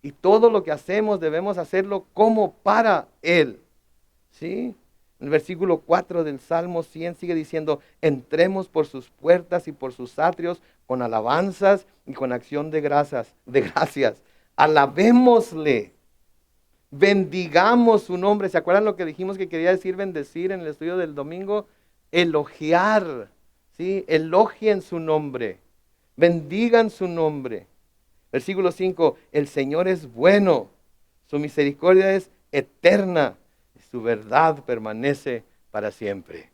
Y todo lo que hacemos debemos hacerlo como para Él. ¿Sí? El versículo 4 del Salmo 100 sigue diciendo, entremos por sus puertas y por sus atrios con alabanzas y con acción de gracias. Alabémosle. Bendigamos su nombre. ¿Se acuerdan lo que dijimos que quería decir bendecir en el estudio del domingo? Elogiar. ¿Sí? Elogien su nombre. Bendigan su nombre. Versículo 5, el Señor es bueno. Su misericordia es eterna. Su verdad permanece para siempre.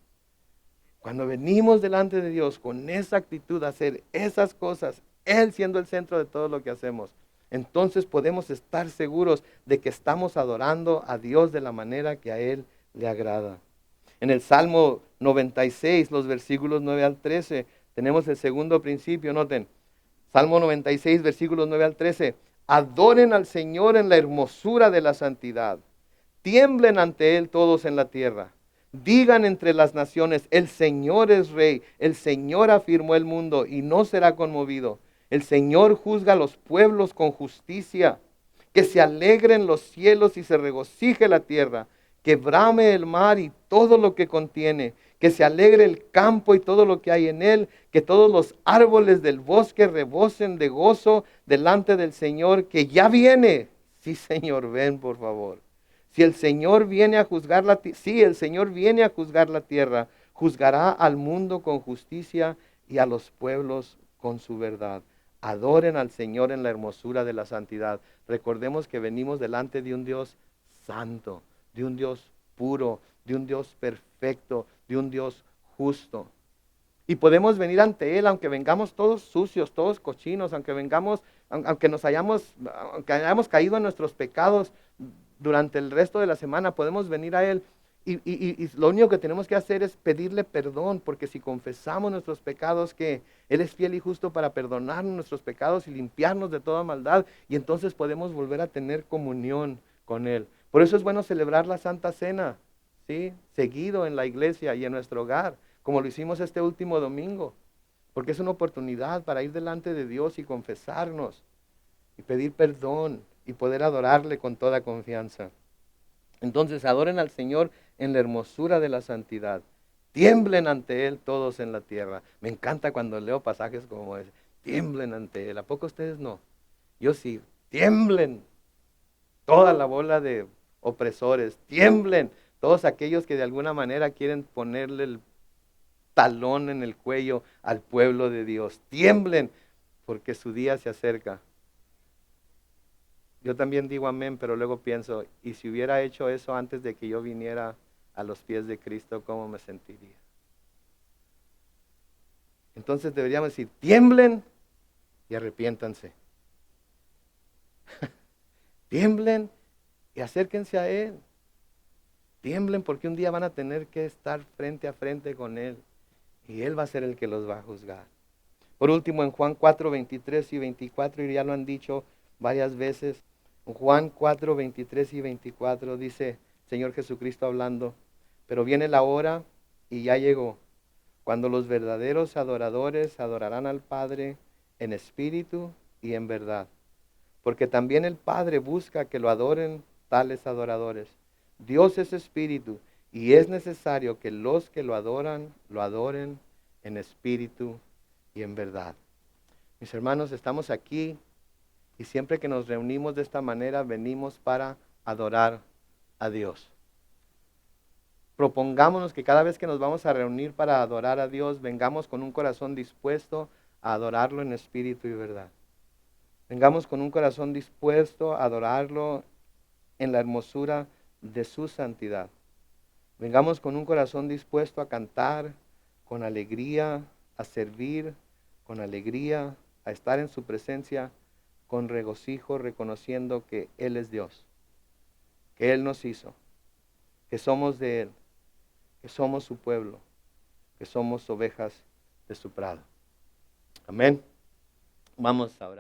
Cuando venimos delante de Dios con esa actitud a hacer esas cosas, Él siendo el centro de todo lo que hacemos, entonces podemos estar seguros de que estamos adorando a Dios de la manera que a Él le agrada. En el Salmo 96, los versículos 9 al 13, tenemos el segundo principio, noten. Salmo 96, versículos 9 al 13. Adoren al Señor en la hermosura de la santidad. Tiemblen ante Él todos en la tierra. Digan entre las naciones, el Señor es Rey. El Señor afirmó el mundo y no será conmovido. El Señor juzga a los pueblos con justicia. Que se alegren los cielos y se regocije la tierra. Que brame el mar y todo lo que contiene. Que se alegre el campo y todo lo que hay en él. Que todos los árboles del bosque rebosen de gozo delante del Señor, que ya viene. Sí, Señor, ven por favor. Si el Señor viene a juzgar el Señor viene a juzgar la tierra, juzgará al mundo con justicia y a los pueblos con su verdad. Adoren al Señor en la hermosura de la santidad. Recordemos que venimos delante de un Dios santo, de un Dios puro, de un Dios perfecto, de un Dios justo. Y podemos venir ante Él aunque vengamos todos sucios, todos cochinos, aunque hayamos caído en nuestros pecados durante el resto de la semana, podemos venir a Él y lo único que tenemos que hacer es pedirle perdón, porque si confesamos nuestros pecados, que Él es fiel y justo para perdonarnos nuestros pecados y limpiarnos de toda maldad, y entonces podemos volver a tener comunión con Él. Por eso es bueno celebrar la Santa Cena, ¿sí? Seguido en la iglesia y en nuestro hogar, como lo hicimos este último domingo, porque es una oportunidad para ir delante de Dios y confesarnos, y pedir perdón, y poder adorarle con toda confianza. Entonces adoren al Señor en la hermosura de la santidad. Tiemblen ante Él todos en la tierra. Me encanta cuando leo pasajes como ese. Tiemblen ante Él. ¿A poco ustedes no? Yo sí. Tiemblen toda la bola de opresores. Tiemblen todos aquellos que de alguna manera quieren ponerle el talón en el cuello al pueblo de Dios. Tiemblen porque su día se acerca. Yo también digo amén, pero luego pienso, ¿y si hubiera hecho eso antes de que yo viniera a los pies de Cristo, cómo me sentiría? Entonces deberíamos decir, tiemblen y arrepiéntanse. Tiemblen y acérquense a Él. Tiemblen porque un día van a tener que estar frente a frente con Él y Él va a ser el que los va a juzgar. Por último, en Juan 4, 23 y 24, y ya lo han dicho varias veces, en Juan 4, 23 y 24 dice Señor Jesucristo hablando, pero viene la hora y ya llegó, cuando los verdaderos adoradores adorarán al Padre en espíritu y en verdad. Porque también el Padre busca que lo adoren tales adoradores. Dios es espíritu y es necesario que los que lo adoren en espíritu y en verdad. Mis hermanos, estamos aquí y siempre que nos reunimos de esta manera venimos para adorar a Dios. Propongámonos que cada vez que nos vamos a reunir para adorar a Dios, vengamos con un corazón dispuesto a adorarlo en espíritu y verdad. Vengamos con un corazón dispuesto a adorarlo en la hermosura de su santidad. Vengamos con un corazón dispuesto a cantar con alegría, a servir con alegría, a estar en su presencia con regocijo, reconociendo que Él es Dios, que Él nos hizo, que somos de Él, que somos su pueblo, que somos ovejas de su prado. Amén. Vamos a orar.